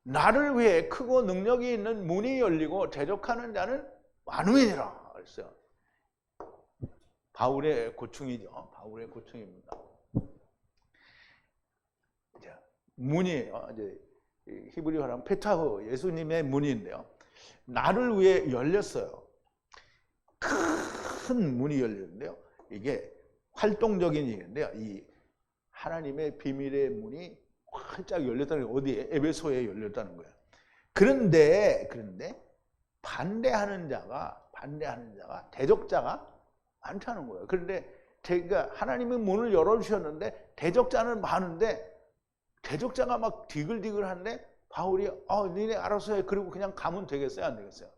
나를 위해 크고 능력이 있는 문이 열리고 대적하는 자는 많음이니라 그랬어요. 바울의 고충이죠. 바울의 고충입니다. 자, 문이에요. 이제 히브리어로 하면 페타흐, 예수님의 문인데요. 나를 위해 열렸어요. 큰 문이 열렸는데요. 이게 활동적인 얘기인데요. 이 하나님의 비밀의 문이 활짝 열렸다는 게 어디에? 에베소에 열렸다는 거예요. 그런데 반대하는 자가 대적자가 많다는 거예요. 그런데 제가 하나님의 문을 열어주셨는데 대적자는 많은데 대적자가 막 디글디글한데 바울이 니네 알아서 해. 그리고 그냥 가면 되겠어요? 안 되겠어요?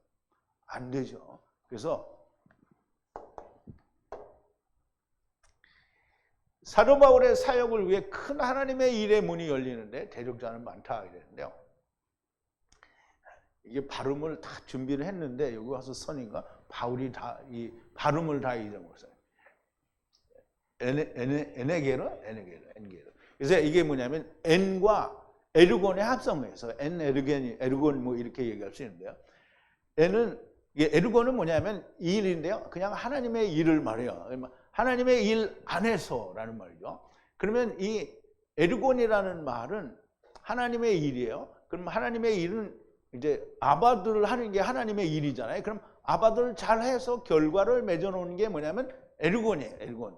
안 되죠. 그래서 사도 바울의 사역을 위해 큰 하나님의 일의 문이 열리는데 대적자는 많다 이랬는데요. 이게 발음을 다 준비를 했는데 여기 와서 서니까 바울이 다 이 발음을 다 잊어먹었어요. 에네게르. 그래서 이게 뭐냐면 N과 에르곤의 합성해서 에르곤 뭐 이렇게 얘기할 수 있는데요. 이게 에르곤은 뭐냐면 일인데요. 그냥 하나님의 일을 말해요. 하나님의 일 안에서라는 말이죠. 그러면 이 에르곤이라는 말은 하나님의 일이에요. 그럼 하나님의 일은 이제 아바드를 하는 게 하나님의 일이잖아요. 그럼 아바드를 잘해서 결과를 맺어놓는 게 뭐냐면 에르곤이에요. 에르곤.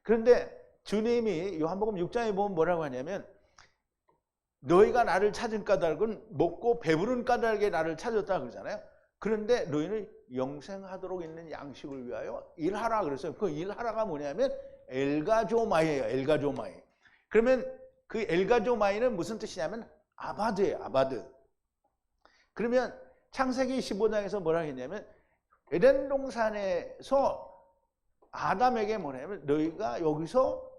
그런데 주님이 요한복음 6장에 보면 뭐라고 하냐면 너희가 나를 찾은 까닭은 먹고 배부른 까닭에 나를 찾았다 그러잖아요. 그런데 너희는 영생하도록 있는 양식을 위하여 일하라 그랬어요. 그 일하라가 뭐냐면 엘가조마이예요. 엘가조마이. 그러면 그 엘가조마이는 무슨 뜻이냐면 아바드예요. 아바드. 그러면 창세기 15장에서 뭐라고 했냐면 에덴 동산에서 아담에게 뭐냐면 너희가 여기서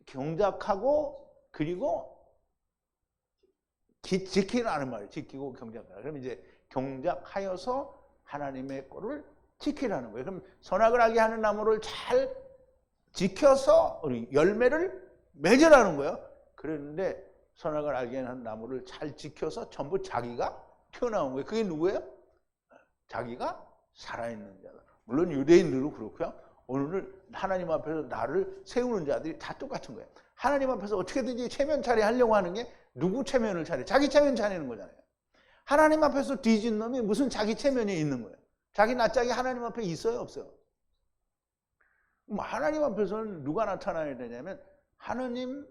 경작하고 그리고 지키라는 말이에요. 지키고 경작하라. 그럼 이제 경작하여서 하나님의 꼴을 지키라는 거예요. 그럼 선악을 알게 하는 나무를 잘 지켜서 열매를 맺으라는 거예요. 그런데 선악을 알게 하는 나무를 잘 지켜서 전부 자기가 튀어나온 거예요. 그게 누구예요? 자기가 살아있는 자다. 물론 유대인들도 그렇고요. 오늘 하나님 앞에서 나를 세우는 자들이 다 똑같은 거예요. 하나님 앞에서 어떻게든지 체면 차리하려고 하는 게 누구 체면을 차려? 자기 체면 차리는 거잖아요. 하나님 앞에서 뒤진 놈이 무슨 자기 체면이 있는 거예요. 자기 낯짝이 하나님 앞에 있어요, 없어요? 하나님 앞에서는 누가 나타나야 되냐면 하나님이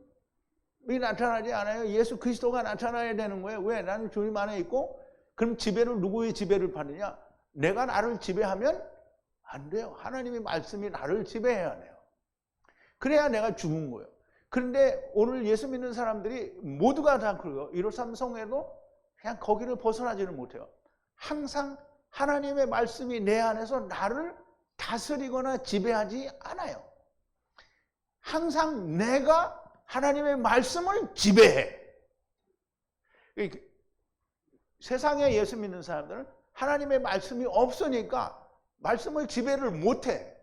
나타나지 않아요. 예수 그리스도가 나타나야 되는 거예요. 왜? 나는 주님 안에 있고 그럼 지배를 누구의 지배를 받느냐? 내가 나를 지배하면 안 돼요. 하나님의 말씀이 나를 지배해야 해요. 그래야 내가 죽은 거예요. 그런데 오늘 예수 믿는 사람들이 모두가 다 그래요. 153 성회도 그냥 거기를 벗어나지를 못해요. 항상 하나님의 말씀이 내 안에서 나를 다스리거나 지배하지 않아요. 항상 내가 하나님의 말씀을 지배해. 세상에 예수 믿는 사람들은 하나님의 말씀이 없으니까 말씀을 지배를 못해.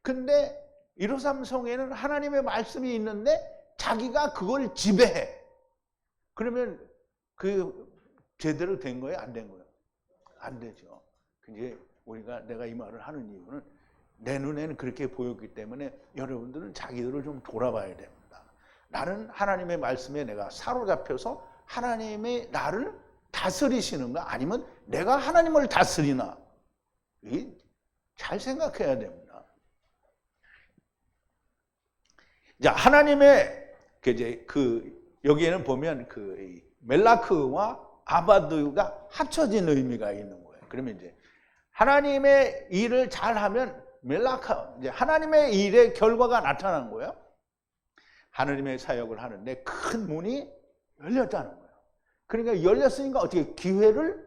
근데 153 성에는 하나님의 말씀이 있는데 자기가 그걸 지배해. 그러면 그 제대로 된 거예요? 안 된 거예요? 안 되죠. 이제 내가 이 말을 하는 이유는 내 눈에는 그렇게 보였기 때문에 여러분들은 자기들을 좀 돌아봐야 됩니다. 나는 하나님의 말씀에 내가 사로잡혀서 하나님의 나를 다스리시는가 아니면 내가 하나님을 다스리나 잘 생각해야 됩니다. 자, 하나님의 여기에는 보면 멜라크와 아바드가 합쳐진 의미가 있는 거예요. 그러면 이제 하나님의 일을 잘하면 멜라크, 이제 하나님의 일의 결과가 나타난 거예요. 하나님의 사역을 하는데 큰 문이 열렸다는 거예요. 그러니까 열렸으니까 어떻게 기회를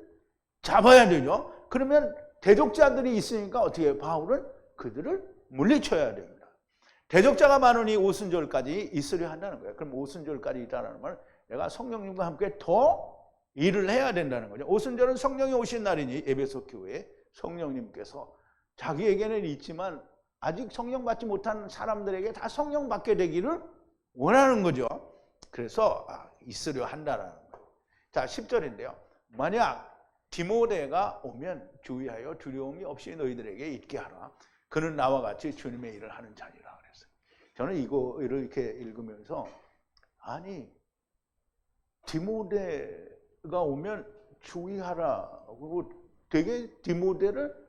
잡아야 되죠. 그러면 대적자들이 있으니까 어떻게 바울은 그들을 물리쳐야 됩니다. 대적자가 많으니 오순절까지 있으려 한다는 거예요. 그럼 오순절까지 있다는 말은 내가 성령님과 함께 더 일을 해야 된다는 거죠. 오순절은 성령이 오신 날이니 에베소 교회에 성령님께서 자기에게는 있지만 아직 성령 받지 못한 사람들에게 다 성령 받게 되기를 원하는 거죠. 그래서 있으려 한다는 거예요. 자, 10절인데요. 만약 디모데가 오면 주의하여 두려움이 없이 너희들에게 있게 하라. 그는 나와 같이 주님의 일을 하는 자니라 그랬어요. 저는 이거를 이렇게 읽으면서 아니 디모데가 오면 주의하라. 그리고 되게 디모데를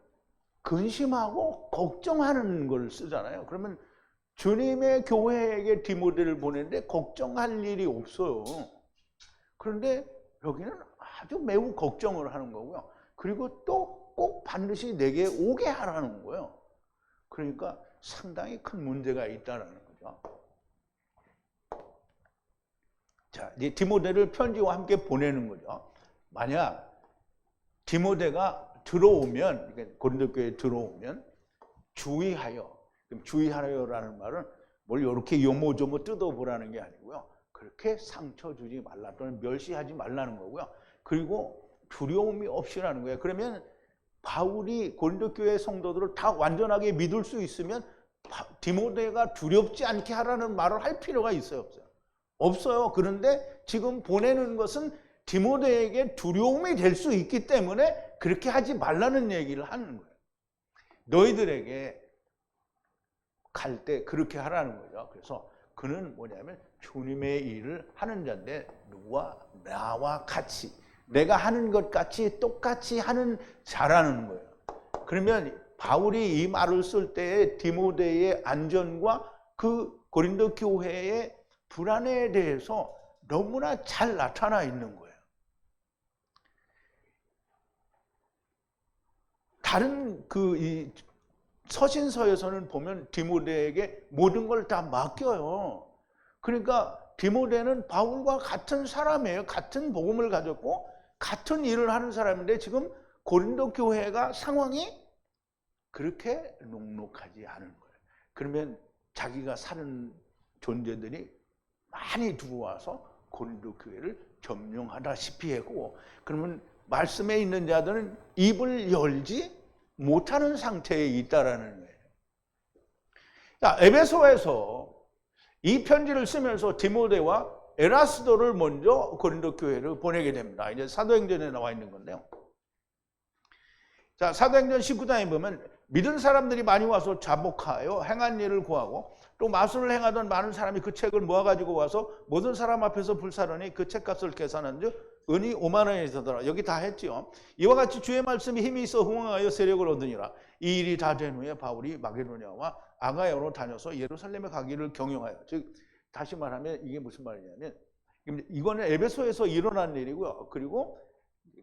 근심하고 걱정하는 걸 쓰잖아요. 그러면 주님의 교회에게 디모데를 보내는데 걱정할 일이 없어요. 그런데 여기는 아주 매우 걱정을 하는 거고요. 그리고 또 꼭 반드시 내게 오게 하라는 거예요. 그러니까 상당히 큰 문제가 있다는 거죠. 자, 이제 디모데를 편지와 함께 보내는 거죠. 만약 디모데가 들어오면, 고린도교회에 들어오면 주의하여, 그럼 주의하여라는 말은 뭘 이렇게 요모조모 뜯어보라는 게 아니고요. 그렇게 상처 주지 말라 또는 멸시하지 말라는 거고요. 그리고 두려움이 없이라는 거예요. 그러면 바울이 고린도교회 성도들을 다 완전하게 믿을 수 있으면 디모데가 두렵지 않게 하라는 말을 할 필요가 있어요, 없어요? 없어요. 그런데 지금 보내는 것은 디모데에게 두려움이 될 수 있기 때문에 그렇게 하지 말라는 얘기를 하는 거예요. 너희들에게 갈 때 그렇게 하라는 거죠. 그래서 그는 뭐냐면 주님의 일을 하는 자인데 누구와? 나와 같이, 내가 하는 것 같이 똑같이 하는 자라는 거예요. 그러면 바울이 이 말을 쓸 때에 디모데의 안전과 그 고린도 교회의 불안에 대해서 너무나 잘 나타나 있는 거예요. 다른 이 서신서에서는 보면 디모데에게 모든 걸 다 맡겨요. 그러니까 디모데는 바울과 같은 사람이에요. 같은 복음을 가졌고 같은 일을 하는 사람인데 지금 고린도 교회가 상황이 그렇게 녹록하지 않은 거예요. 그러면 자기가 사는 존재들이 많이 들어와서 고린도 교회를 점령하다시피 하고, 그러면 말씀에 있는 자들은 입을 열지 못하는 상태에 있다라는 거예요. 자, 에베소에서 이 편지를 쓰면서 디모데와 에라스도를 먼저 고린도 교회를 보내게 됩니다. 이제 사도행전에 나와 있는 건데요. 자, 사도행전 19장에 보면 믿은 사람들이 많이 와서 자복하여 행한 일을 구하고 또 마술을 행하던 많은 사람이 그 책을 모아가지고 와서 모든 사람 앞에서 불사르니 그 책값을 계산한즉 은이 5만 원이 되더라. 여기 다 했지요. 이와 같이 주의 말씀이 힘이 있어 흥황하여 세력을 얻으니라. 이 일이 다 된 후에 바울이 마게도냐와 아가야로 다녀서 예루살렘에 가기를 경영하여, 즉 다시 말하면 이게 무슨 말이냐면 이거는 에베소에서 일어난 일이고요. 그리고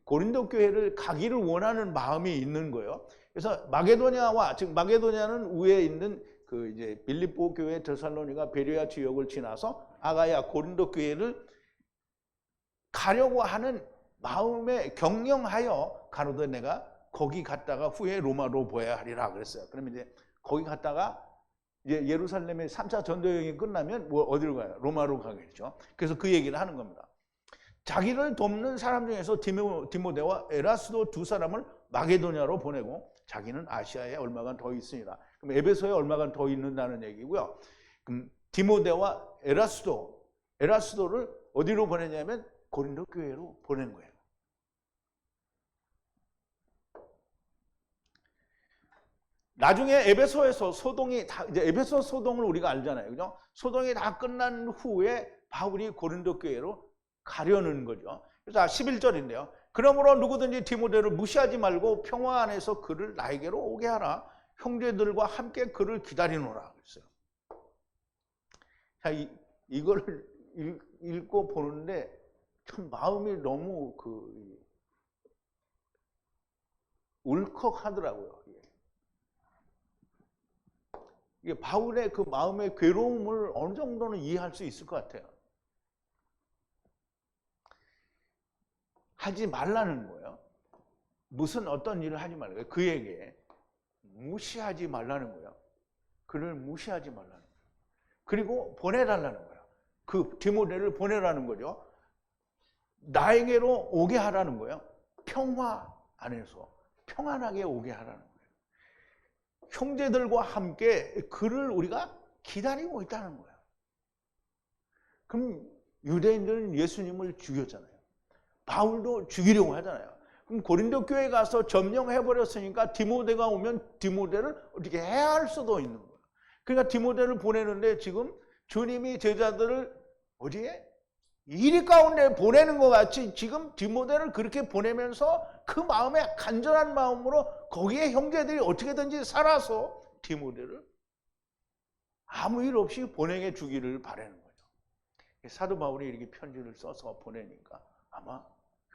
고린도 교회를 가기를 원하는 마음이 있는 거예요. 그래서 마게도냐와, 즉 마게도냐는 위에 있는 그 이제 빌립보 교회, 데살로니가, 베레아 지역을 지나서 아가야 고린도 교회를 가려고 하는 마음에 경영하여 가로되 내가 거기 갔다가 후에 로마로 보아야 하리라 그랬어요. 그러면 이제 거기 갔다가 이제 예루살렘의 3차 전도 여행이 끝나면 뭐 어디로 가요? 로마로 가겠죠. 그래서 그 얘기를 하는 겁니다. 자기를 돕는 사람 중에서 디모데와 에라스도 두 사람을 마게도냐로 보내고 자기는 아시아에 얼마간 더 있으니라. 그럼 에베소에 얼마간 더 있는다는 얘기고요. 그럼 디모데와 에라스도를 어디로 보내냐면 고린도 교회로 보낸 거예요. 나중에 에베소에서 소동이 다, 이제 에베소 소동을 우리가 알잖아요. 그죠? 소동이 다 끝난 후에 바울이 고린도 교회로 가려는 거죠. 그래서 11절인데요. 그러므로 누구든지 디모데를 무시하지 말고 평화 안에서 그를 나에게로 오게 하라. 형제들과 함께 그를 기다리노라 그랬어요. 자, 이걸 읽고 보는데 참 마음이 너무 울컥하더라고요. 이게 바울의 그 마음의 괴로움을 어느 정도는 이해할 수 있을 것 같아요. 하지 말라는 거예요. 무슨 어떤 일을 하지 말라는 거예요. 그에게 무시하지 말라는 거예요. 그를 무시하지 말라는 거예요. 그리고 보내달라는 거예요. 그 디모데를 보내라는 거죠. 나에게로 오게 하라는 거예요. 평화 안에서 평안하게 오게 하라는 거예요. 형제들과 함께 그를 우리가 기다리고 있다는 거예요. 그럼 유대인들은 예수님을 죽였잖아요. 바울도 죽이려고 하잖아요. 그럼 고린도 교회 가서 점령해버렸으니까 디모데가 오면 디모데를 어떻게 해야 할 수도 있는 거예요. 그러니까 디모데를 보내는데 지금 주님이 제자들을 어디에? 이리 가운데 보내는 것 같이 지금 디모데를 그렇게 보내면서 그 마음에 간절한 마음으로 거기에 형제들이 어떻게든지 살아서 디모데를 아무 일 없이 보내게 주기를 바라는 거죠. 사도 바울이 이렇게 편지를 써서 보내니까 아마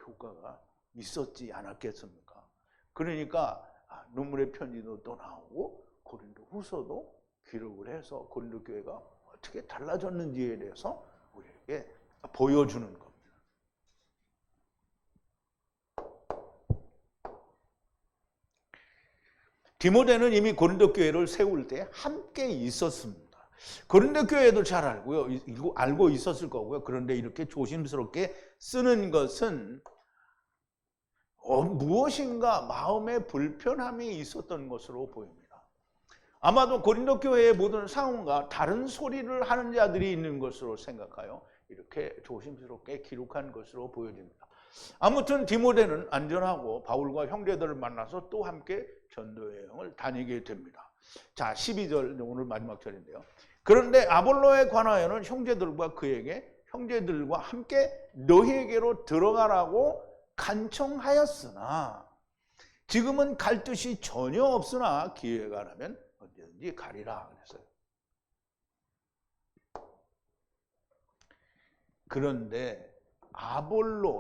효과가 있었지 않았겠습니까? 그러니까 눈물의 편지도 또 나오고 고린도 후서도 기록을 해서 고린도 교회가 어떻게 달라졌는지에 대해서 우리에게 보여주는 겁니다. 디모데는 이미 고린도 교회를 세울 때 함께 있었습니다. 고린도 교회도 잘 알고 있었을 거고요. 그런데 이렇게 조심스럽게 쓰는 것은 무엇인가 마음에 불편함이 있었던 것으로 보입니다. 아마도 고린도 교회의 모든 상황과 다른 소리를 하는 자들이 있는 것으로 생각하여 이렇게 조심스럽게 기록한 것으로 보여집니다. 아무튼 디모데는 안전하고 바울과 형제들을 만나서 또 함께 전도여행을 다니게 됩니다. 자, 12절 오늘 마지막 절인데요. 그런데 아볼로에 관하여는 형제들과 그에게 형제들과 함께 너희에게로 들어가라고 간청하였으나 지금은 갈 뜻이 전혀 없으나 기회가 나면 언제든지 가리라 그랬어요. 그런데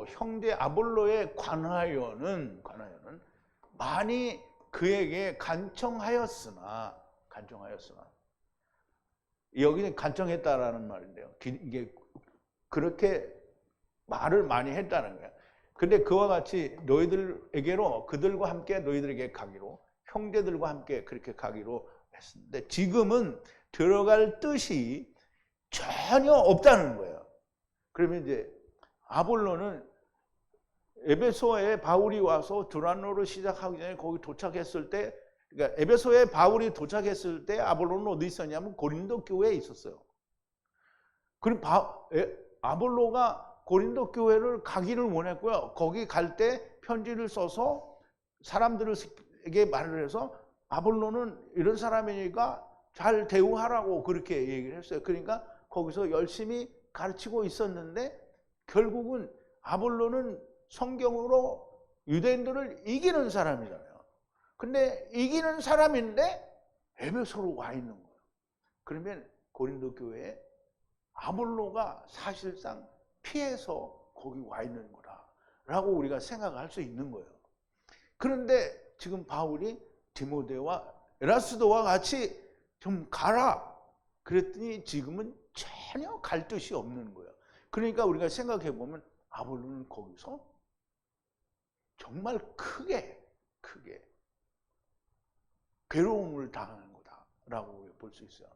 형제 아볼로에 관하여는 많이 그에게 간청하였으나 여기는 간청했다라는 말인데요. 이게 그렇게 말을 많이 했다는 거예요. 근데 그와 같이 너희들에게로 그들과 함께 너희들에게 가기로 형제들과 함께 그렇게 가기로 했는데 지금은 들어갈 뜻이 전혀 없다는 거예요. 그러면 이제 아볼로는 에베소에 바울이 와서 두란노를 시작하기 전에 거기 도착했을 때, 그러니까 에베소에 바울이 도착했을 때 아볼로는 어디 있었냐면 고린도 교회에 있었어요. 그럼 아볼로가 고린도 교회를 가기를 원했고요. 거기 갈 때 편지를 써서 사람들에게 말을 해서 아볼로는 이런 사람이니까 잘 대우하라고 그렇게 얘기를 했어요. 그러니까 거기서 열심히 가르치고 있었는데 결국은 아볼로는 성경으로 유대인들을 이기는 사람이잖아요. 근데 이기는 사람인데 에베소로 와 있는 거예요. 그러면 고린도 교회에 아볼로가 사실상 피해서 거기 와 있는 거다라고 우리가 생각할 수 있는 거예요. 그런데 지금 바울이 디모데와 에라스도와 같이 좀 가라 그랬더니 지금은 전혀 갈 뜻이 없는 거예요. 그러니까 우리가 생각해 보면 아볼로는 거기서 정말 크게 괴로움을 당하는 거다라고 볼 수 있어요.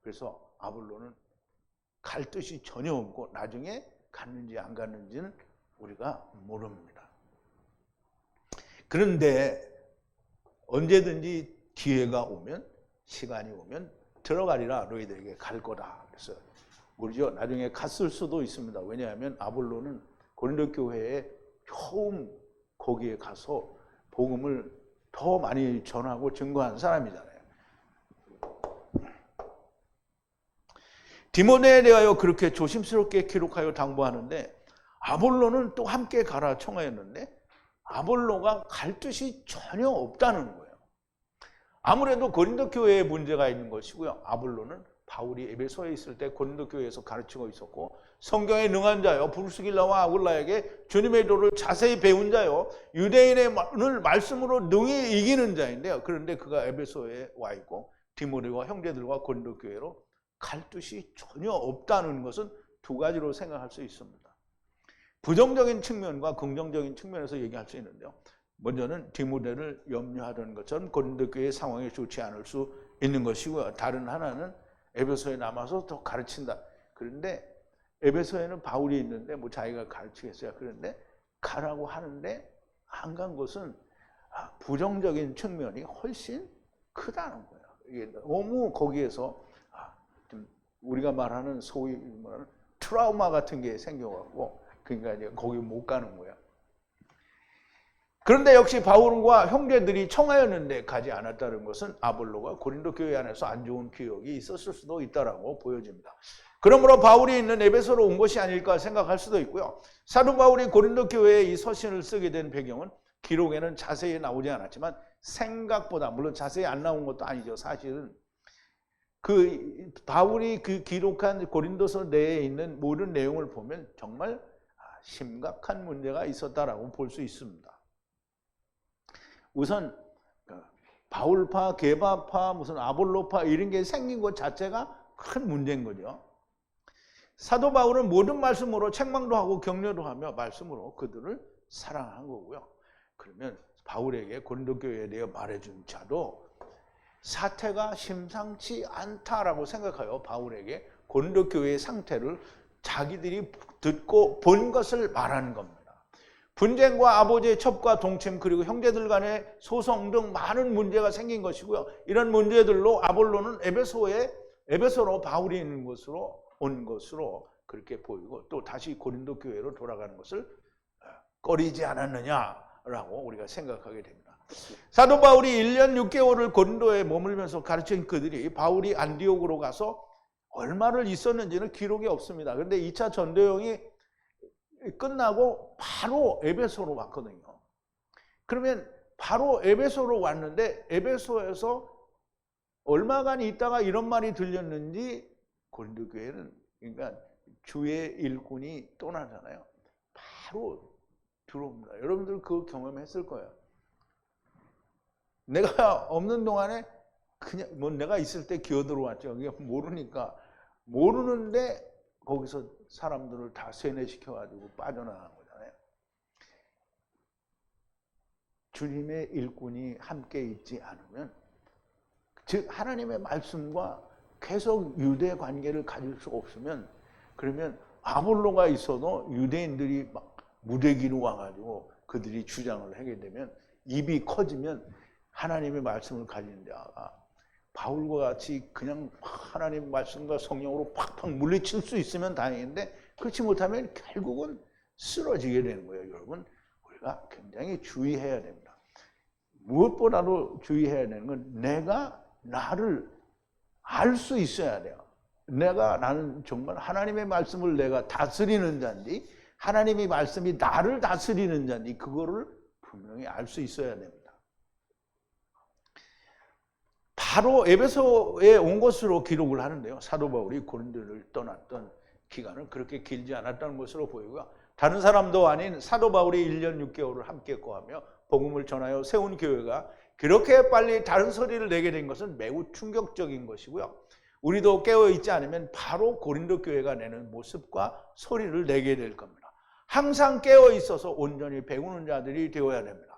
그래서 아볼로는 갈 뜻이 전혀 없고 나중에 갔는지 안 갔는지는 우리가 모릅니다. 그런데 언제든지 기회가 오면 시간이 오면 들어가리라 너희들에게 갈 거다 그랬어요. 모르죠. 나중에 갔을 수도 있습니다. 왜냐하면 아볼로는 고린도 교회에 처음 거기에 가서 복음을 더 많이 전하고 증거한 사람이잖아요. 디모데에 대하여 그렇게 조심스럽게 기록하여 당부하는데 아볼로는 또 함께 가라 청하였는데 아볼로가 갈 뜻이 전혀 없다는 거예요. 아무래도 고린도 교회에 문제가 있는 것이고요. 아볼로는 바울이 에베소에 있을 때 고린도 교회에서 가르치고 있었고 성경에 능한 자요 브루스길라와 아굴라에게 주님의 도를 자세히 배운 자요 유대인의 말씀으로 능히 이기는 자인데요. 그런데 그가 에베소에 와 있고 디모데와 형제들과 고린도 교회로 갈 뜻이 전혀 없다는 것은 두 가지로 생각할 수 있습니다. 부정적인 측면과 긍정적인 측면에서 얘기할 수 있는데요. 먼저는 디모데를 염려하던 것처럼 고린도 교회의 상황이 좋지 않을 수 있는 것이고요. 다른 하나는 에베소에 남아서 더 가르친다. 그런데 에베소에는 바울이 있는데 뭐 자기가 가르치겠어요. 그런데 가라고 하는데 안 간 것은 부정적인 측면이 훨씬 크다는 거예요. 이게 너무 거기에서 좀 우리가 말하는 소위 말하는 트라우마 같은 게 생겨갖고 그러니까 이제 거기 못 가는 거야. 그런데 역시 바울과 형제들이 청하였는데 가지 않았다는 것은 아볼로가 고린도 교회 안에서 안 좋은 기억이 있었을 수도 있다라고 보여집니다. 그러므로 바울이 있는 에베소로 온 것이 아닐까 생각할 수도 있고요. 사도 바울이 고린도 교회에 이 서신을 쓰게 된 배경은 기록에는 자세히 나오지 않았지만 생각보다 물론 자세히 안 나온 것도 아니죠. 사실은 그 바울이 그 기록한 고린도서 내에 있는 모든 내용을 보면 정말 심각한 문제가 있었다라고 볼 수 있습니다. 우선 바울파, 게바파, 무슨 아볼로파 이런 게 생긴 것 자체가 큰 문제인 거죠. 사도 바울은 모든 말씀으로 책망도 하고 격려도 하며 말씀으로 그들을 사랑한 거고요. 그러면 바울에게 고린도 교회에 대해 말해준 자도 사태가 심상치 않다라고 생각하여 바울에게 고린도 교회의 상태를 자기들이 듣고 본 것을 말하는 겁니다. 분쟁과 아버지의 첩과 동침 그리고 형제들 간의 소송 등 많은 문제가 생긴 것이고요. 이런 문제들로 아볼로는 에베소로 바울이 있는 곳으로 온 것으로 그렇게 보이고 또 다시 고린도 교회로 돌아가는 것을 꺼리지 않았느냐라고 우리가 생각하게 됩니다. 사도 바울이 1년 6개월을 고린도에 머물면서 가르친 그들이 바울이 안디옥으로 가서 얼마를 있었는지는 기록이 없습니다. 그런데 2차 전도여행이 끝나고 바로 에베소로 왔거든요. 그러면 바로 에베소로 왔는데 에베소에서 얼마간 있다가 이런 말이 들렸는지 고린도 교회는 그러니까 주의 일꾼이 떠나잖아요. 바로 들어옵니다. 여러분들 그거 경험했을 거예요. 내가 없는 동안에 그냥 뭐 내가 있을 때 기어 들어왔죠. 모르니까 모르는데 거기서 사람들을 다 세뇌시켜가지고 빠져나간 거잖아요. 주님의 일꾼이 함께 있지 않으면 즉 하나님의 말씀과 계속 유대 관계를 가질 수 없으면 그러면 아볼로가 있어도 유대인들이 막 무대기로 와가지고 그들이 주장을 하게 되면 입이 커지면 하나님의 말씀을 가지는데 바울과 같이 그냥 하나님 말씀과 성령으로 팍팍 물리칠 수 있으면 다행인데 그렇지 못하면 결국은 쓰러지게 되는 거예요. 여러분 우리가 굉장히 주의해야 됩니다. 무엇보다도 주의해야 되는 건 내가 나를 알 수 있어야 돼요. 나는 정말 하나님의 말씀을 내가 다스리는 자인지 하나님의 말씀이 나를 다스리는 자인지 그거를 분명히 알 수 있어야 됩니다. 바로 에베소에 온 것으로 기록을 하는데요. 사도 바울이 고린도를 떠났던 기간은 그렇게 길지 않았다는 것으로 보이고요. 다른 사람도 아닌 사도 바울이 1년 6개월을 함께 거하며 복음을 전하여 세운 교회가 그렇게 빨리 다른 소리를 내게 된 것은 매우 충격적인 것이고요. 우리도 깨어있지 않으면 바로 고린도 교회가 내는 모습과 소리를 내게 될 겁니다. 항상 깨어있어서 온전히 배우는 자들이 되어야 됩니다.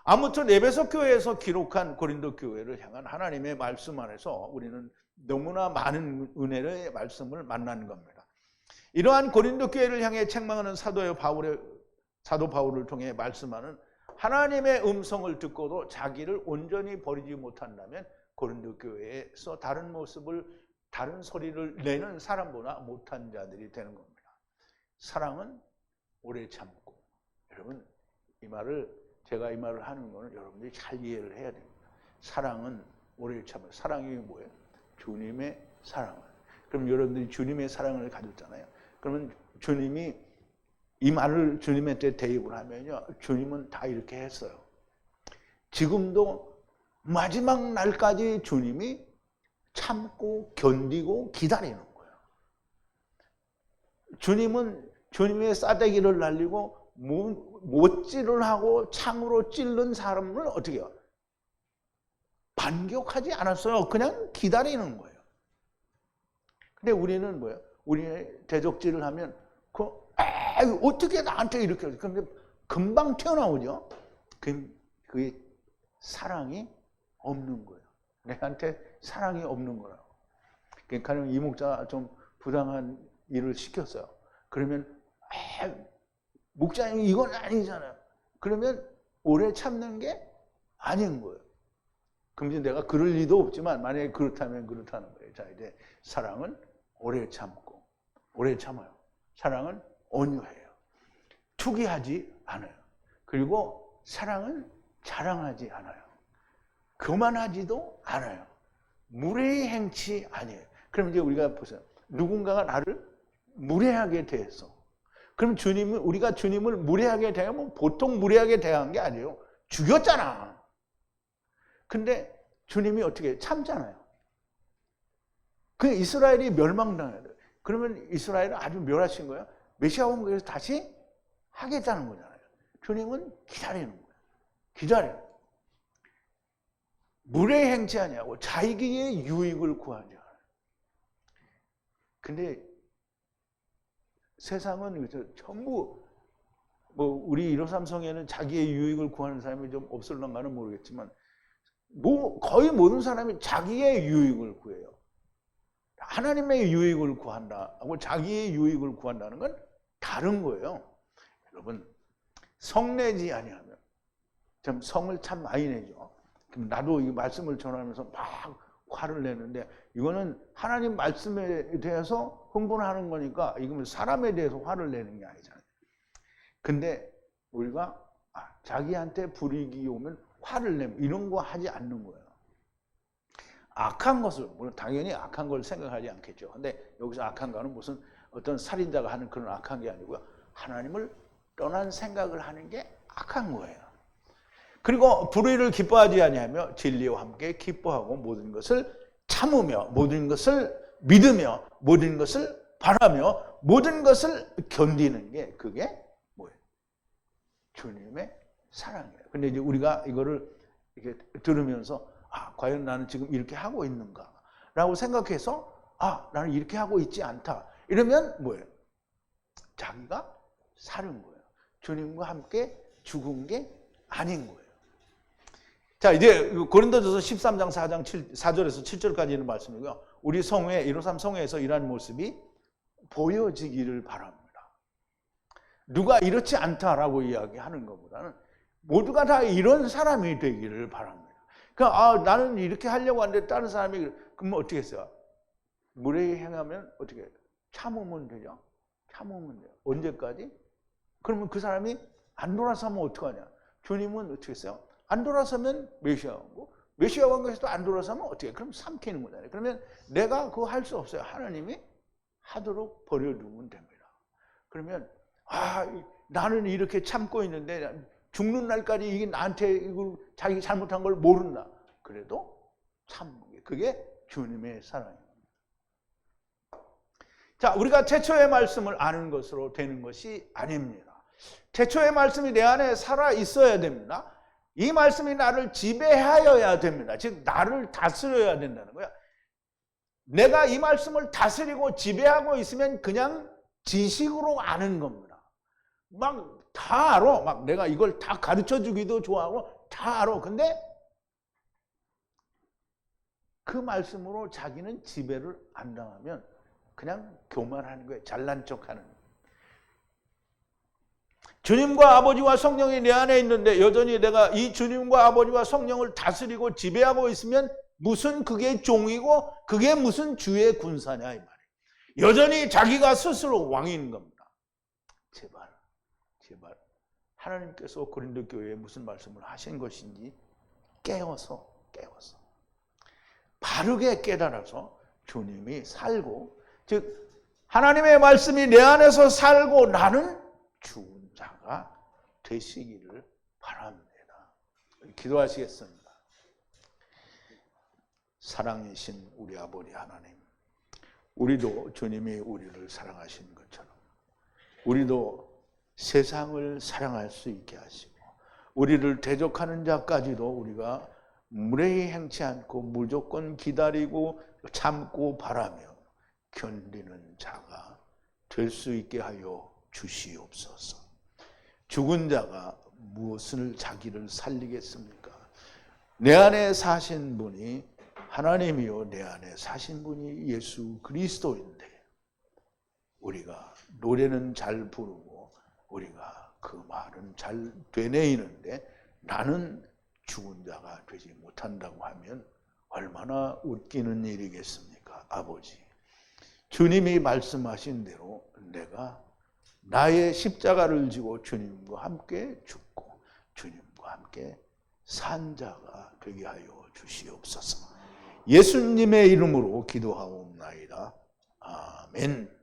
아무튼 에베소 교회에서 기록한 고린도 교회를 향한 하나님의 말씀 안에서 우리는 너무나 많은 은혜의 말씀을 만나는 겁니다. 이러한 고린도 교회를 향해 책망하는 사도 바울을 통해 말씀하는 하나님의 음성을 듣고도 자기를 온전히 버리지 못한다면 고린도 교회에서 다른 소리를 내는 사람보다 못한 자들이 되는 겁니다. 사랑은 오래 참고. 여러분, 제가 이 말을 하는 거는 여러분들이 잘 이해를 해야 됩니다. 사랑은 오래 참고. 사랑이 뭐예요? 주님의 사랑을. 그럼 여러분들이 주님의 사랑을 가졌잖아요. 그러면 주님이 이 말을 주님한테 대입을 하면요, 주님은 다 이렇게 했어요. 지금도 마지막 날까지 주님이 참고 견디고 기다리는 거예요. 주님은 주님의 싸대기를 날리고 못질을 하고 창으로 찔른 사람을 어떻게 해요? 반격하지 않았어요. 그냥 기다리는 거예요. 근데 우리는 뭐예요? 우리의 대적질을 하면 어떻게 나한테 이렇게 근데 금방 튀어나오죠. 그게 사랑이 없는 거예요. 내한테 사랑이 없는 거라고. 그러니까 이 목자가 좀 부당한 일을 시켰어요. 그러면 목자님 이건 아니잖아요. 그러면 오래 참는 게 아닌 거예요. 그럼 이제 내가 그럴 리도 없지만 만약에 그렇다면 그렇다는 거예요. 자, 이제 사랑은 오래 참고 오래 참아요. 사랑은 온유해요. 투기하지 않아요. 그리고 사랑은 자랑하지 않아요. 교만하지도 않아요. 무례히 행치 아니에요. 그럼 이제 우리가 보세요. 누군가가 나를 무례하게 대했어. 그럼 우리가 주님을 무례하게 대하면 보통 무례하게 대한 게 아니에요. 죽였잖아. 근데 주님이 어떻게 참잖아요. 그 이스라엘이 멸망당해야 돼요. 그러면 이스라엘은 아주 멸하신 거예요. 메시아 온 거에서 다시 하겠다는 거잖아요. 주님은 기다리는 거예요. 기다려요. 무례 행치 아니하고 자기의 유익을 구하지 않아요. 근데 세상은 전부 우리 153성에는 자기의 유익을 구하는 사람이 좀 없을런가는 모르겠지만 거의 모든 사람이 자기의 유익을 구해요. 하나님의 유익을 구한다하고 자기의 유익을 구한다는 건 다른 거예요. 여러분, 성내지 아니하면 참 성을 참 많이 내죠. 그럼 나도 이 말씀을 전하면서 막 화를 내는데 이거는 하나님 말씀에 대해서 흥분하는 거니까 이거는 사람에 대해서 화를 내는 게 아니잖아요. 근데 우리가 자기한테 불이익이 오면 화를 내면 이런 거 하지 않는 거예요. 악한 것을, 물론 당연히 악한 걸 생각하지 않겠죠. 근데 여기서 악한 거는 무슨 어떤 살인자가 하는 그런 악한 게 아니고요. 하나님을 떠난 생각을 하는 게 악한 거예요. 그리고 불의를 기뻐하지 아니하며 진리와 함께 기뻐하고 모든 것을 참으며 모든 것을 믿으며 모든 것을 바라며 모든 것을 견디는 게 그게 뭐예요? 주님의 사랑이에요. 근데 이제 우리가 이거를 이렇게 들으면서 과연 나는 지금 이렇게 하고 있는가? 라고 생각해서 나는 이렇게 하고 있지 않다. 이러면 뭐예요? 자기가 사는 거예요. 주님과 함께 죽은 게 아닌 거예요. 자, 이제 고린도전서 13장 4절에서 7절까지 있는 말씀이고요. 우리 성회, 153 성회에서 이러한 모습이 보여지기를 바랍니다. 누가 이렇지 않다라고 이야기하는 것보다는 모두가 다 이런 사람이 되기를 바랍니다. 그러니까 나는 이렇게 하려고 하는데 다른 사람이 그러면 어떻게 했어요? 무례히 행하면 어떻게 해요? 참으면 되죠. 참으면 돼요. 언제까지? 그러면 그 사람이 안 돌아서면 어떡하냐? 주님은 어떻게 했어요? 안 돌아서면 메시아 왕국, 메시아 왕국에서도 안 돌아서면 어떻게? 그럼 삼키는 거잖아요. 그러면 내가 그거 할 수 없어요. 하나님이 하도록 버려두면 됩니다. 그러면 나는 이렇게 참고 있는데 죽는 날까지 이게 나한테 이걸 자기 잘못한 걸 모른다. 그래도 참는 게 그게 주님의 사랑입니다. 자, 우리가 태초의 말씀을 아는 것으로 되는 것이 아닙니다. 태초의 말씀이 내 안에 살아 있어야 됩니다. 이 말씀이 나를 지배하여야 됩니다. 즉 나를 다스려야 된다는 거야. 내가 이 말씀을 다스리고 지배하고 있으면 그냥 지식으로 아는 겁니다. 막 다 알아. 막 내가 이걸 다 가르쳐 주기도 좋아하고 다 알아. 근데 그 말씀으로 자기는 지배를 안 당하면 그냥 교만하는 거예요. 잘난 척하는 거예요. 주님과 아버지와 성령이 내 안에 있는데 여전히 내가 이 주님과 아버지와 성령을 다스리고 지배하고 있으면 무슨 그게 종이고 그게 무슨 주의 군사냐 이 말이에요. 여전히 자기가 스스로 왕인 겁니다. 제발 하나님께서 고린도 교회에 무슨 말씀을 하신 것인지 깨워서 바르게 깨달아서 주님이 살고, 즉 하나님의 말씀이 내 안에서 살고 나는 죽은 자가 되시기를 바랍니다. 기도하시겠습니다. 사랑이신 우리 아버지 하나님, 우리도 주님이 우리를 사랑하신 것처럼 우리도 세상을 사랑할 수 있게 하시고 우리를 대적하는 자까지도 우리가 무례히 행치 않고 무조건 기다리고 참고 바라며 견디는 자가 될 수 있게 하여 주시옵소서. 죽은 자가 무엇을 자기를 살리겠습니까? 내 안에 사신 분이 하나님이요 내 안에 사신 분이 예수 그리스도인데 우리가 노래는 잘 부르고 우리가 그 말은 잘 되뇌이는데 나는 죽은 자가 되지 못한다고 하면 얼마나 웃기는 일이겠습니까? 아버지, 주님이 말씀하신 대로 내가 나의 십자가를 지고 주님과 함께 죽고 주님과 함께 산 자가 되게 하여 주시옵소서. 예수님의 이름으로 기도하옵나이다. 아멘.